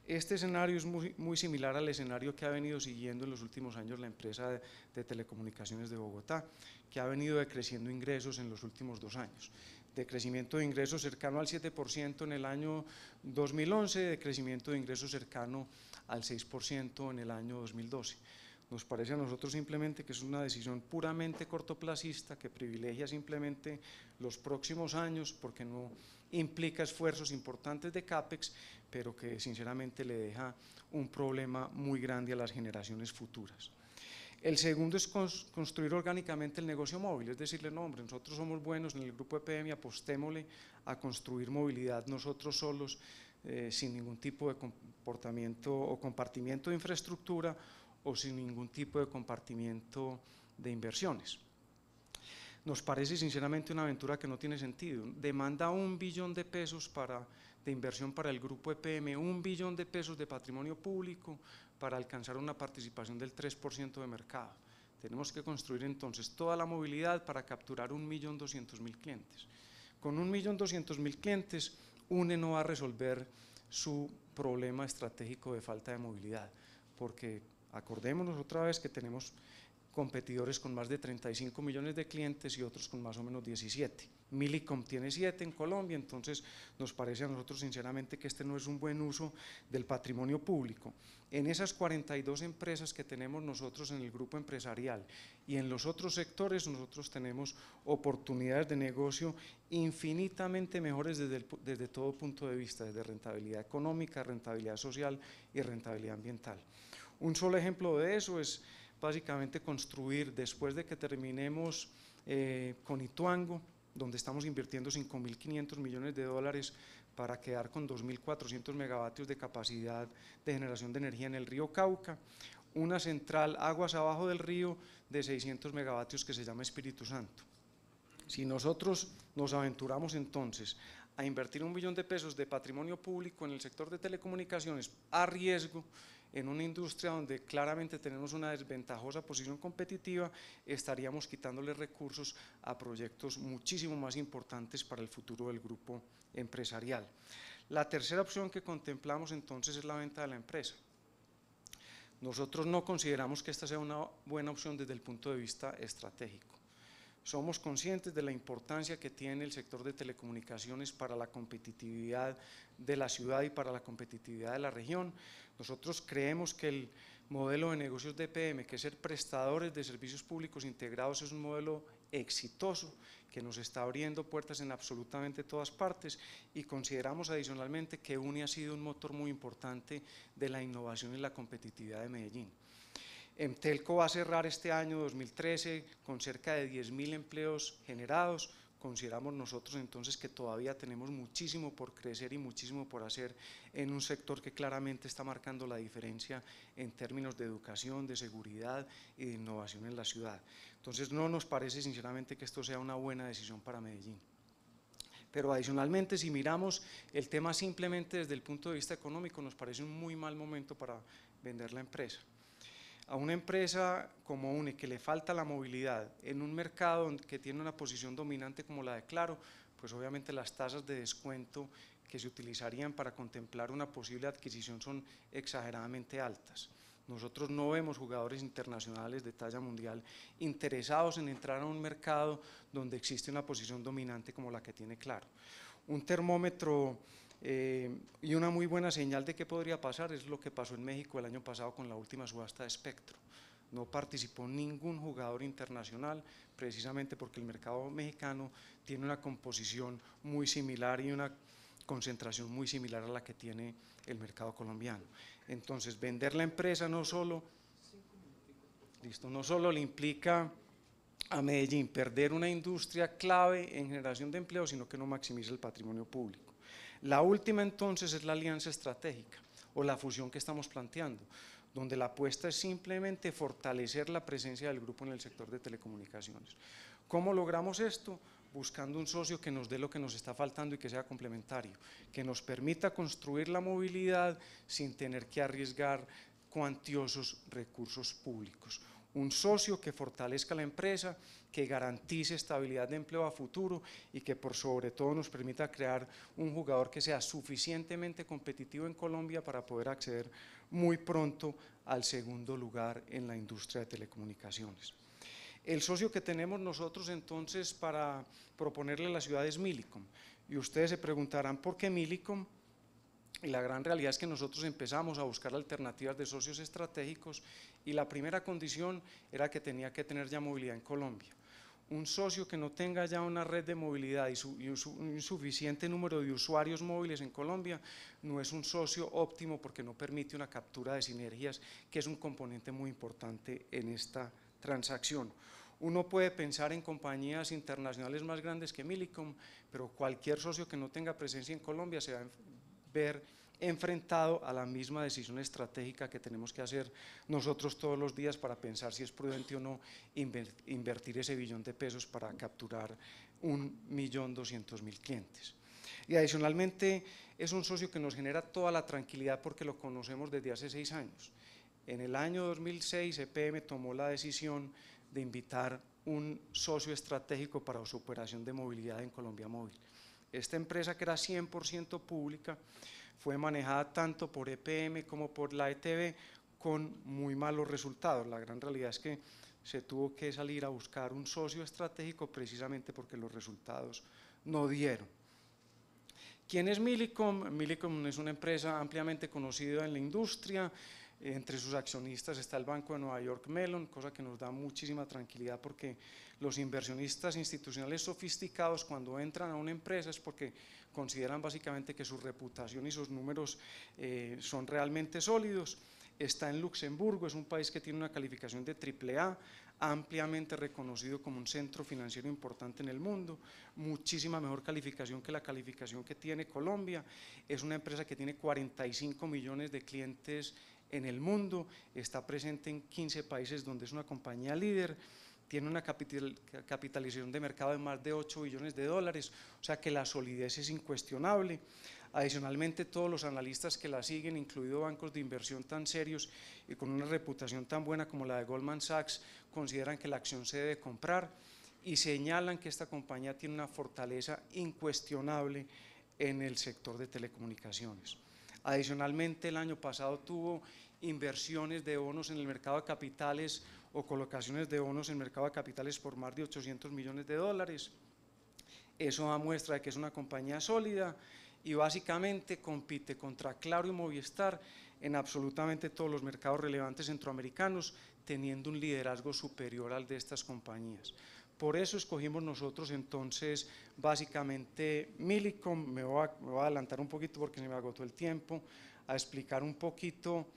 Este escenario es muy similar al escenario que ha venido siguiendo en los últimos años la empresa de telecomunicaciones de Bogotá, que ha venido decreciendo ingresos en los últimos 2 años. De crecimiento de ingresos cercano al 7% en el año 2011, de crecimiento de ingresos cercano al 6% en el año 2012. Nos parece a nosotros simplemente que es una decisión puramente cortoplacista que privilegia simplemente los próximos años porque no implica esfuerzos importantes de CAPEX, pero que sinceramente le deja un problema muy grande a las generaciones futuras. El segundo es construir orgánicamente el negocio móvil, es decirle, no hombre, nosotros somos buenos en el grupo EPM, apostémosle a construir movilidad nosotros solos, sin ningún tipo de comportamiento o compartimiento de infraestructura o sin ningún tipo de compartimiento de inversiones. Nos parece sinceramente una aventura que no tiene sentido, demanda 1 billón de pesos de inversión para el grupo EPM, 1 billón de pesos de patrimonio público para alcanzar una participación del 3% de mercado. Tenemos que construir entonces toda la movilidad para capturar 1.200.000 clientes. Con 1.200.000 clientes, UNE no va a resolver su problema estratégico de falta de movilidad, porque acordémonos otra vez que tenemos competidores con más de 35 millones de clientes y otros con más o menos 17. Millicom tiene 7 en Colombia, entonces nos parece a nosotros sinceramente que este no es un buen uso del patrimonio público. En esas 42 empresas que tenemos nosotros en el grupo empresarial y en los otros sectores, nosotros tenemos oportunidades de negocio infinitamente mejores desde todo punto de vista, desde rentabilidad económica, rentabilidad social y rentabilidad ambiental. Un solo ejemplo de eso es básicamente construir, después de que terminemos con Ituango, donde estamos invirtiendo 5.500 millones de dólares para quedar con 2.400 megavatios de capacidad de generación de energía en el río Cauca, una central aguas abajo del río de 600 megavatios que se llama Espíritu Santo. Si nosotros nos aventuramos entonces a invertir 1 billón de pesos de patrimonio público en el sector de telecomunicaciones a riesgo, en una industria donde claramente tenemos una desventajosa posición competitiva, estaríamos quitándole recursos a proyectos muchísimo más importantes para el futuro del grupo empresarial. La tercera opción que contemplamos entonces es la venta de la empresa. Nosotros no consideramos que esta sea una buena opción desde el punto de vista estratégico. Somos conscientes de la importancia que tiene el sector de telecomunicaciones para la competitividad de la ciudad y para la competitividad de la región. Nosotros creemos que el modelo de negocios de EPM, que es ser prestadores de servicios públicos integrados, es un modelo exitoso que nos está abriendo puertas en absolutamente todas partes, y consideramos adicionalmente que UNE ha sido un motor muy importante de la innovación y la competitividad de Medellín. Emtelco va a cerrar este año 2013 con cerca de 10.000 empleos generados. Consideramos nosotros entonces que todavía tenemos muchísimo por crecer y muchísimo por hacer en un sector que claramente está marcando la diferencia en términos de educación, de seguridad y de innovación en la ciudad. Entonces no nos parece sinceramente que esto sea una buena decisión para Medellín. Pero adicionalmente, si miramos el tema simplemente desde el punto de vista económico, nos parece un muy mal momento para vender la empresa. A una empresa como UNE que le falta la movilidad en un mercado que tiene una posición dominante como la de Claro, pues obviamente las tasas de descuento que se utilizarían para contemplar una posible adquisición son exageradamente altas. Nosotros no vemos jugadores internacionales de talla mundial interesados en entrar a un mercado donde existe una posición dominante como la que tiene Claro. Un termómetro y una muy buena señal de qué podría pasar es lo que pasó en México el año pasado con la última subasta de espectro. No participó ningún jugador internacional, precisamente porque el mercado mexicano tiene una composición muy similar y una concentración muy similar a la que tiene el mercado colombiano. Entonces, vender la empresa no solo le implica a Medellín perder una industria clave en generación de empleo, sino que no maximiza el patrimonio público. La última entonces es la alianza estratégica o la fusión que estamos planteando, donde la apuesta es simplemente fortalecer la presencia del grupo en el sector de telecomunicaciones. ¿Cómo logramos esto? Buscando un socio que nos dé lo que nos está faltando y que sea complementario, que nos permita construir la movilidad sin tener que arriesgar cuantiosos recursos públicos. Un socio que fortalezca la empresa, que garantice estabilidad de empleo a futuro y que por sobre todo nos permita crear un jugador que sea suficientemente competitivo en Colombia para poder acceder muy pronto al segundo lugar en la industria de telecomunicaciones. El socio que tenemos nosotros entonces para proponerle a la ciudad es Millicom, y ustedes se preguntarán ¿por qué Millicom? Y la gran realidad es que nosotros empezamos a buscar alternativas de socios estratégicos y la primera condición era que tenía que tener ya movilidad en Colombia. Un socio que no tenga ya una red de movilidad y un suficiente número de usuarios móviles en Colombia no es un socio óptimo porque no permite una captura de sinergias, que es un componente muy importante en esta transacción. Uno puede pensar en compañías internacionales más grandes que Millicom, pero cualquier socio que no tenga presencia en Colombia se va a ver enfrentado a la misma decisión estratégica que tenemos que hacer nosotros todos los días para pensar si es prudente o no invertir ese billón de pesos para capturar 1.200.000 clientes. Y adicionalmente es un socio que nos genera toda la tranquilidad porque lo conocemos desde hace 6 años. En el año 2006 EPM tomó la decisión de invitar un socio estratégico para su operación de movilidad en Colombia Móvil. Esta empresa, que era 100% pública, fue manejada tanto por EPM como por la ETB con muy malos resultados. La gran realidad es que se tuvo que salir a buscar un socio estratégico precisamente porque los resultados no dieron. ¿Quién es Millicom? Millicom es una empresa ampliamente conocida en la industria. Entre sus accionistas está el Banco de Nueva York Mellon, cosa que nos da muchísima tranquilidad porque los inversionistas institucionales sofisticados cuando entran a una empresa es porque consideran básicamente que su reputación y sus números son realmente sólidos. Está en Luxemburgo, es un país que tiene una calificación de AAA, ampliamente reconocido como un centro financiero importante en el mundo, muchísima mejor calificación que la calificación que tiene Colombia. Es una empresa que tiene 45 millones de clientes en el mundo, está presente en 15 países donde es una compañía líder, tiene una capitalización de mercado de más de 8 billones de dólares, o sea que la solidez es incuestionable. Adicionalmente, todos los analistas que la siguen, incluidos bancos de inversión tan serios y con una reputación tan buena como la de Goldman Sachs, consideran que la acción se debe comprar y señalan que esta compañía tiene una fortaleza incuestionable en el sector de telecomunicaciones. Adicionalmente, el año pasado tuvo inversiones de bonos en el mercado de capitales o colocaciones de bonos en el mercado de capitales por más de 800 millones de dólares. Eso da muestra de que es una compañía sólida y básicamente compite contra Claro y Movistar en absolutamente todos los mercados relevantes centroamericanos, teniendo un liderazgo superior al de estas compañías. Por eso escogimos nosotros entonces básicamente Millicom. Me voy a adelantar un poquito porque se me agotó el tiempo, a explicar un poquito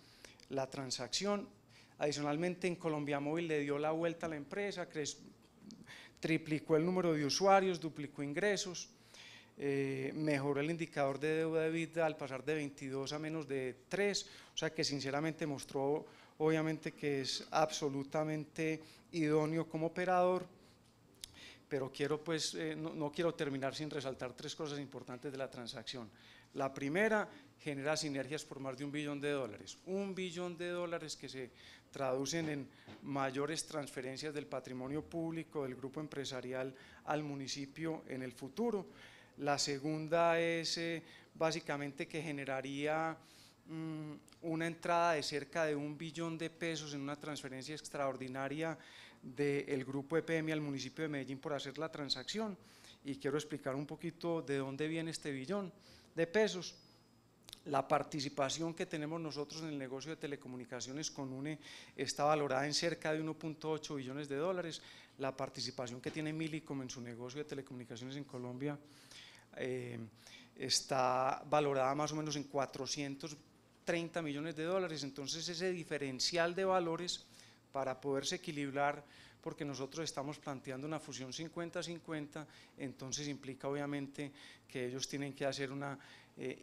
la transacción. Adicionalmente, en Colombia Móvil le dio la vuelta a la empresa, triplicó el número de usuarios, duplicó ingresos, mejoró el indicador de deuda EBITDA al pasar de 22 a menos de 3, o sea que sinceramente mostró obviamente que es absolutamente idóneo como operador. pero quiero pues, no quiero terminar sin resaltar tres cosas importantes de la transacción. La primera, genera sinergias por más de $1 billón, $1 billón que se traducen en mayores transferencias del patrimonio público del grupo empresarial al municipio en el futuro. La segunda es básicamente que generaría una entrada de cerca de $1 billón en una transferencia extraordinaria del grupo EPM al municipio de Medellín por hacer la transacción, y quiero explicar un poquito de dónde viene este $1 billón. La participación que tenemos nosotros en el negocio de telecomunicaciones con UNE está valorada en cerca de $1.8 billones. La participación que tiene Millicom en su negocio de telecomunicaciones en Colombia está valorada más o menos en $430 millones. Entonces ese diferencial de valores, para poderse equilibrar, porque nosotros estamos planteando una fusión 50-50, entonces implica obviamente que ellos tienen que hacer una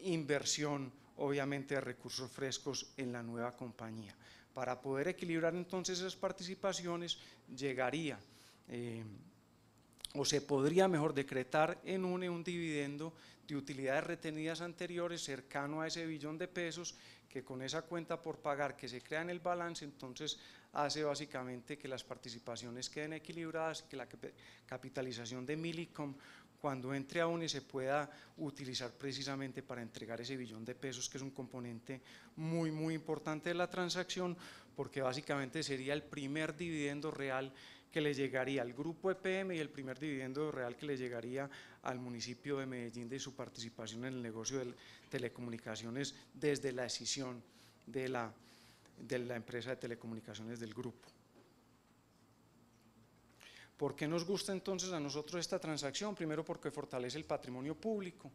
inversión obviamente de recursos frescos en la nueva compañía. Para poder equilibrar entonces esas participaciones, llegaría o se podría mejor decretar en UNE un dividendo de utilidades retenidas anteriores cercano a ese $1 billón, que con esa cuenta por pagar que se crea en el balance, entonces hace básicamente que las participaciones queden equilibradas, que la capitalización de Millicom cuando entre a UNE se pueda utilizar precisamente para entregar ese $1 billón, que es un componente muy importante de la transacción, porque básicamente sería el primer dividendo real que le llegaría al grupo EPM y el primer dividendo real que le llegaría al municipio de Medellín de su participación en el negocio de telecomunicaciones desde la escisión de la empresa de telecomunicaciones del grupo. ¿Por qué nos gusta entonces a nosotros esta transacción? Primero, porque fortalece el patrimonio público,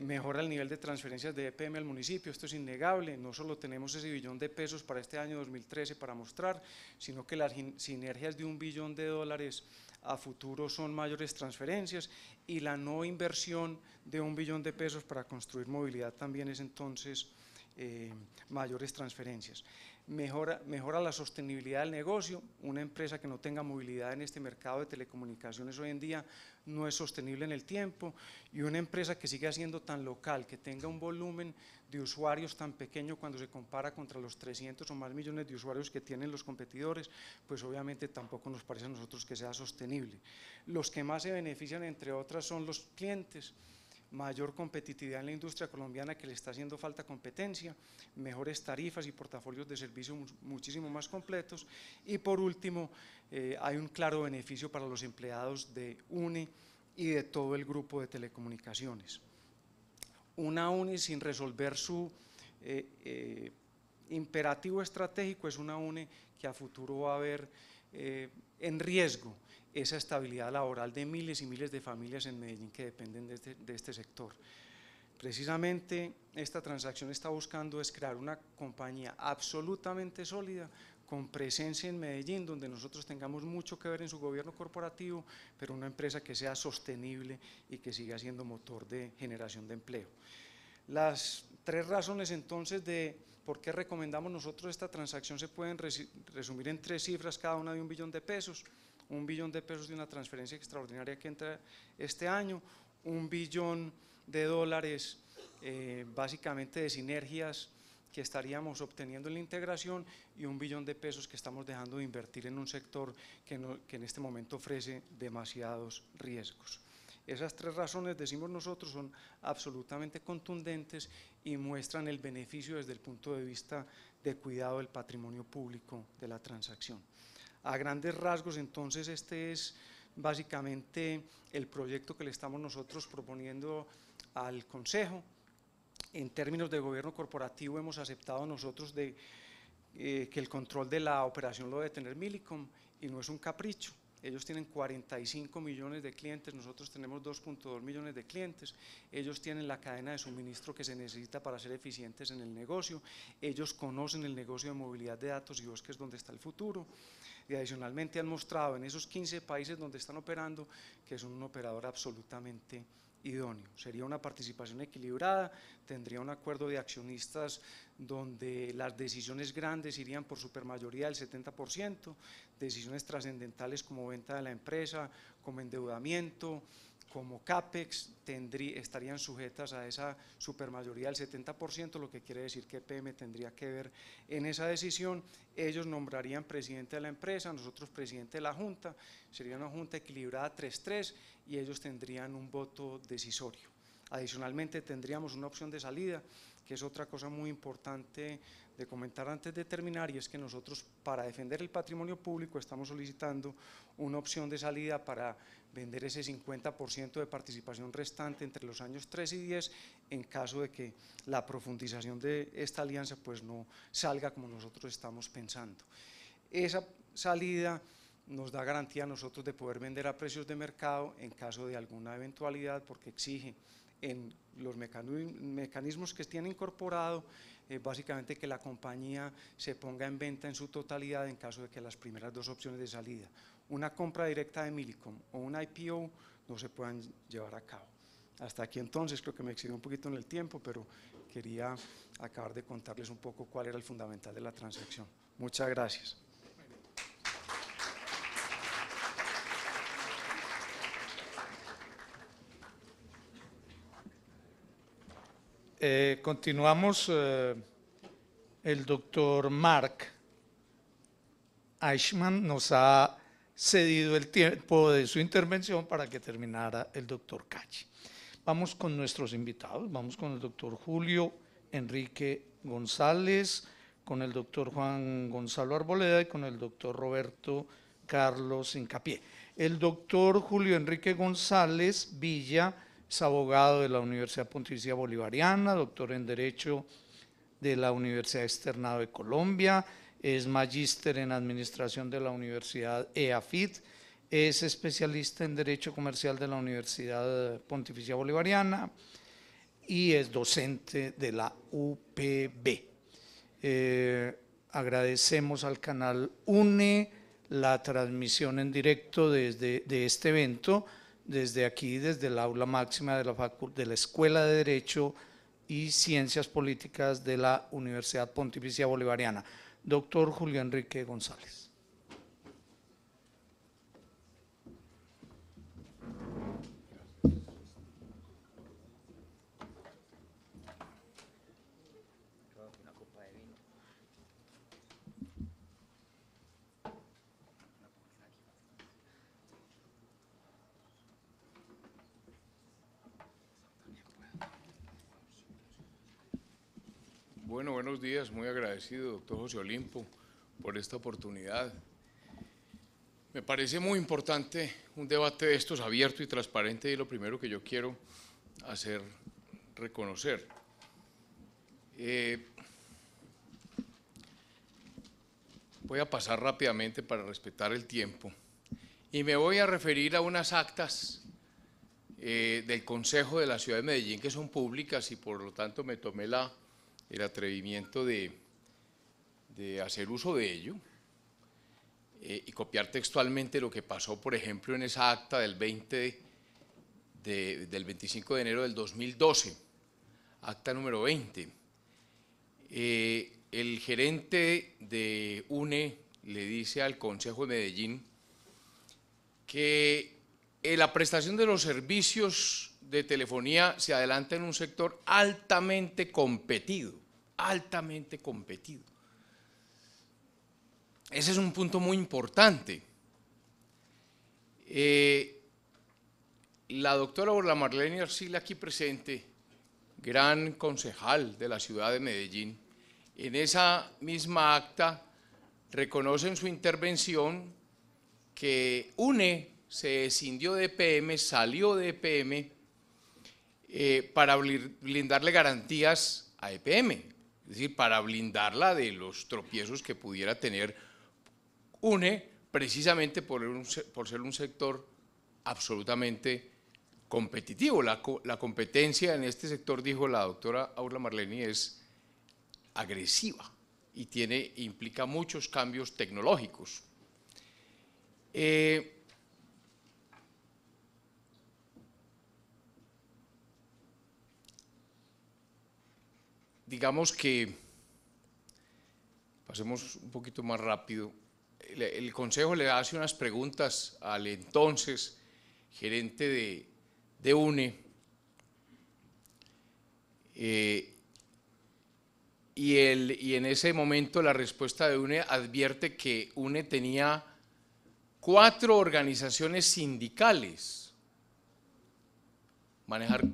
mejora el nivel de transferencias de EPM al municipio, esto es innegable. No solo tenemos ese $1 billón para este año 2013 para mostrar, sino que las sinergias de $1 billón a futuro son mayores transferencias, y la no inversión de $1 billón para construir movilidad también es entonces mayores transferencias. Mejora la sostenibilidad del negocio. Una empresa que no tenga movilidad en este mercado de telecomunicaciones hoy en día no es sostenible en el tiempo, y una empresa que siga siendo tan local, que tenga un volumen de usuarios tan pequeño cuando se compara contra los 300 o más millones de usuarios que tienen los competidores, pues obviamente tampoco nos parece a nosotros que sea sostenible. Los que más se benefician, entre otras, son los clientes. Mayor competitividad en la industria colombiana, que le está haciendo falta competencia, mejores tarifas y portafolios de servicios muchísimo más completos, y por último hay un claro beneficio para los empleados de UNE y de todo el grupo de telecomunicaciones. Una UNE sin resolver su imperativo estratégico es una UNE que a futuro va a ver en riesgo esa estabilidad laboral de miles y miles de familias en Medellín que dependen de este sector. Precisamente esta transacción está buscando es crear una compañía absolutamente sólida, con presencia en Medellín, donde nosotros tengamos mucho que ver en su gobierno corporativo, pero una empresa que sea sostenible y que siga siendo motor de generación de empleo. Las tres razones entonces de por qué recomendamos nosotros esta transacción se pueden resumir en tres cifras, cada una de $1 billón. $1 billón de una transferencia extraordinaria que entra este año, $1 billón básicamente de sinergias que estaríamos obteniendo en la integración, y $1 billón que estamos dejando de invertir en un sector que en este momento ofrece demasiados riesgos. Esas tres razones, decimos nosotros, son absolutamente contundentes y muestran el beneficio desde el punto de vista de cuidado del patrimonio público de la transacción. A grandes rasgos, entonces, este es básicamente el proyecto que le estamos nosotros proponiendo al Consejo. En términos de gobierno corporativo, hemos aceptado nosotros que el control de la operación lo debe tener Millicom, y no es un capricho. Ellos tienen 45 millones de clientes, nosotros tenemos 2.2 millones de clientes, ellos tienen la cadena de suministro que se necesita para ser eficientes en el negocio, ellos conocen el negocio de movilidad de datos y bosques donde está el futuro, y adicionalmente han mostrado en esos 15 países donde están operando que son un operador absolutamente idóneo. Sería una participación equilibrada, tendría un acuerdo de accionistas donde las decisiones grandes irían por supermayoría del 70%, decisiones trascendentales como venta de la empresa, como endeudamiento, como CAPEX, estarían sujetas a esa supermayoría del 70%, lo que quiere decir que EPM tendría que ver en esa decisión. Ellos nombrarían presidente de la empresa, nosotros presidente de la junta, sería una junta equilibrada 3-3 y ellos tendrían un voto decisorio. Adicionalmente tendríamos una opción de salida, que es otra cosa muy importante de comentar antes de terminar, y es que nosotros, para defender el patrimonio público, estamos solicitando una opción de salida para vender ese 50% de participación restante entre los años 3 y 10 en caso de que la profundización de esta alianza pues no salga como nosotros estamos pensando. Esa salida nos da garantía a nosotros de poder vender a precios de mercado en caso de alguna eventualidad, porque exige en los mecanismos que tiene incorporado básicamente que la compañía se ponga en venta en su totalidad en caso de que las primeras dos opciones de salida, una compra directa de Millicom o un IPO, no se puedan llevar a cabo. Hasta aquí entonces, creo que me excedí un poquito en el tiempo, pero quería acabar de contarles un poco cuál era el fundamental de la transacción. Muchas gracias. Continuamos. El doctor Mark Eichmann nos ha cedido el tiempo de su intervención para que terminara el doctor Cachi. Vamos con nuestros invitados, vamos con el doctor Julio Enrique González, con el doctor Juan Gonzalo Arboleda y con el doctor Roberto Carlos Hincapié. El doctor Julio Enrique González Villa es abogado de la Universidad Pontificia Bolivariana, doctor en Derecho de la Universidad Externado de Colombia, es magíster en Administración de la Universidad EAFIT, es especialista en Derecho Comercial de la Universidad Pontificia Bolivariana y es docente de la UPB. Agradecemos al canal UNE la transmisión en directo de este evento, desde aquí, desde el aula máxima de la Escuela de Derecho y Ciencias Políticas de la Universidad Pontificia Bolivariana. Doctor Julio Enrique González. Bueno, buenos días, muy agradecido, doctor José Olimpo, por esta oportunidad. Me parece muy importante un debate de estos abierto y transparente, y lo primero que yo quiero hacer reconocer. Voy a pasar rápidamente para respetar el tiempo y me voy a referir a unas actas del Consejo de la Ciudad de Medellín que son públicas y por lo tanto me tomé el atrevimiento de hacer uso de ello y copiar textualmente lo que pasó, por ejemplo, en esa acta del 25 de enero del 2012, acta número 20. El gerente de UNE le dice al Consejo de Medellín que la prestación de los servicios de telefonía se adelanta en un sector altamente competido. Altamente competido. Ese es un punto muy importante. La doctora Orla Marlene Arcila, aquí presente, gran concejal de la ciudad de Medellín, en esa misma acta reconoce en su intervención que UNE se escindió de EPM, salió de EPM para brindarle garantías a EPM. Es decir, para blindarla de los tropiezos que pudiera tener UNE, precisamente por ser un sector absolutamente competitivo. La competencia en este sector, dijo la doctora Aura Marleni, es agresiva y implica muchos cambios tecnológicos. Digamos que, pasemos un poquito más rápido, el Consejo le hace unas preguntas al entonces gerente de UNE, y en ese momento la respuesta de UNE advierte que UNE tenía 4 organizaciones sindicales. Manejar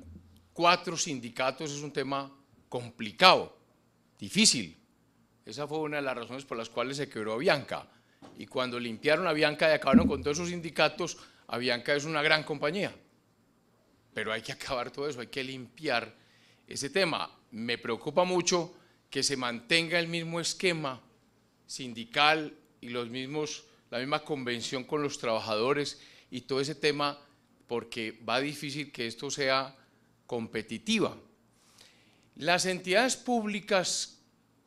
4 sindicatos es un tema complicado, difícil. Esa fue una de las razones por las cuales se quebró Avianca. Y cuando limpiaron Avianca y acabaron con todos esos sindicatos, Avianca es una gran compañía. Pero hay que acabar todo eso, hay que limpiar ese tema. Me preocupa mucho que se mantenga el mismo esquema sindical y la misma convención con los trabajadores y todo ese tema, porque va difícil que esto sea competitiva. Las entidades públicas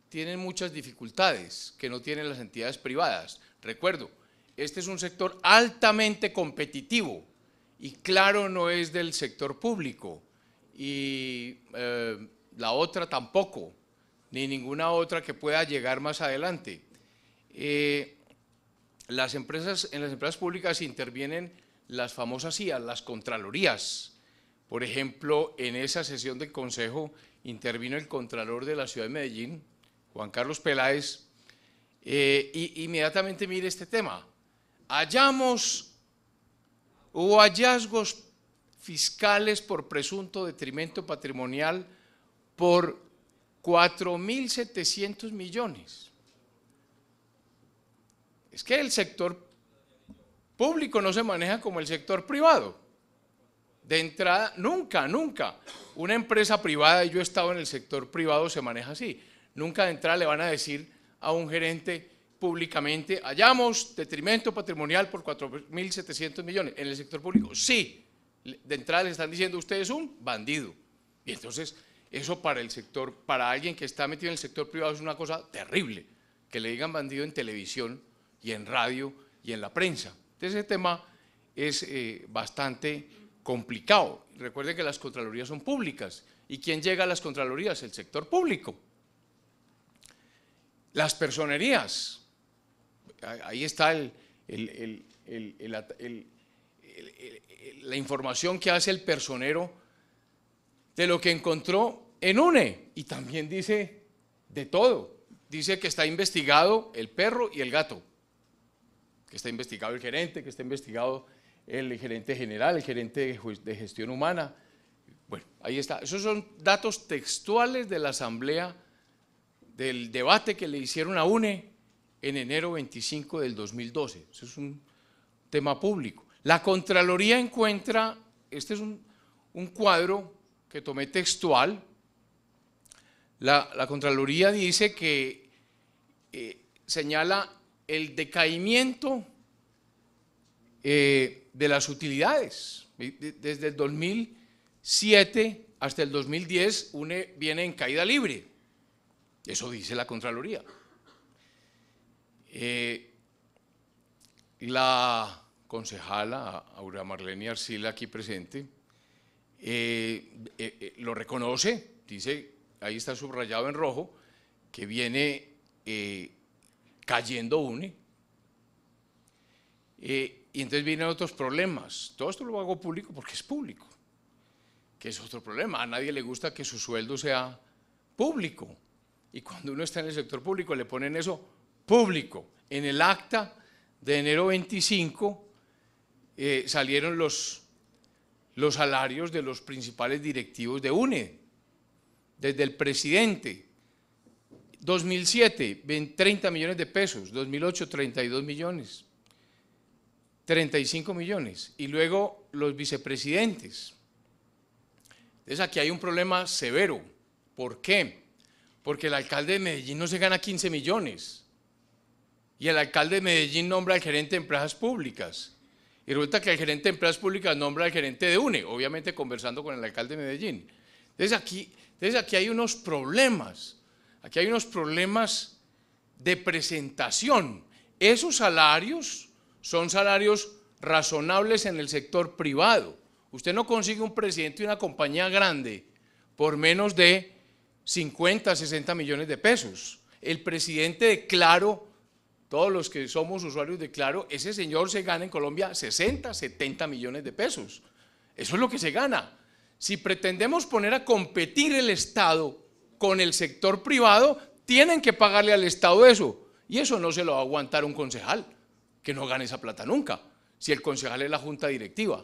tienen muchas dificultades que no tienen las entidades privadas. Recuerdo, este es un sector altamente competitivo y claro no es del sector público y la otra tampoco, ni ninguna otra que pueda llegar más adelante. En las empresas públicas intervienen las famosas CIA, las contralorías. Por ejemplo, en esa sesión del Consejo intervino el Contralor de la Ciudad de Medellín, Juan Carlos Peláez, y inmediatamente mire este tema. Hubo hallazgos fiscales por presunto detrimento patrimonial por 4.700 millones. Es que el sector público no se maneja como el sector privado. De entrada, nunca una empresa privada, y yo he estado en el sector privado, se maneja así. Nunca de entrada le van a decir a un gerente públicamente, hallamos detrimento patrimonial por 4.700 millones. En el sector público, sí, de entrada le están diciendo, usted es un bandido. Y entonces, eso para alguien que está metido en el sector privado es una cosa terrible, que le digan bandido en televisión y en radio y en la prensa. Entonces, ese tema es bastante complicado. Recuerden que las contralorías son públicas. ¿Y quién llega a las contralorías? El sector público. Las personerías. Ahí está la información que hace el personero de lo que encontró en UNE. Y también dice de todo. Dice que está investigado el perro y el gato. Que está investigado el gerente, que está investigado el gerente general, el gerente de gestión humana. Bueno, ahí está. Esos son datos textuales de la asamblea del debate que le hicieron a UNE en enero 25 del 2012. Eso es un tema público. La Contraloría encuentra, este es un cuadro que tomé textual. La Contraloría dice que señala el decaimiento de las utilidades. Desde el 2007 hasta el 2010, UNE viene en caída libre. Eso dice la Contraloría. La concejala Aura Marlene Arcila, aquí presente, lo reconoce, dice, ahí está subrayado en rojo, que viene cayendo UNE. Y entonces vienen otros problemas. Todo esto lo hago público porque es público, que es otro problema. A nadie le gusta que su sueldo sea público. Y cuando uno está en el sector público le ponen eso público. En el acta de enero 25 salieron los salarios de los principales directivos de UNE, desde el presidente. 2007, 30 millones de pesos, 2008, 32 millones. 35 millones, y luego los vicepresidentes. Entonces aquí hay un problema severo. ¿Por qué? Porque el alcalde de Medellín no se gana 15 millones, y el alcalde de Medellín nombra al gerente de empresas públicas, y resulta que el gerente de empresas públicas nombra al gerente de UNE, obviamente conversando con el alcalde de Medellín. Entonces aquí hay unos problemas, de presentación. Esos salarios son salarios razonables en el sector privado. Usted no consigue un presidente de una compañía grande por menos de 50, 60 millones de pesos. El presidente de Claro todos los que somos usuarios de Claro, ese señor se gana en Colombia 60, 70 millones de pesos. Eso es lo que se gana. Si pretendemos poner a competir el Estado con el sector privado, tienen que pagarle al Estado eso. Y eso no se lo va a aguantar un concejal, que no gane esa plata nunca, si el concejal es la junta directiva.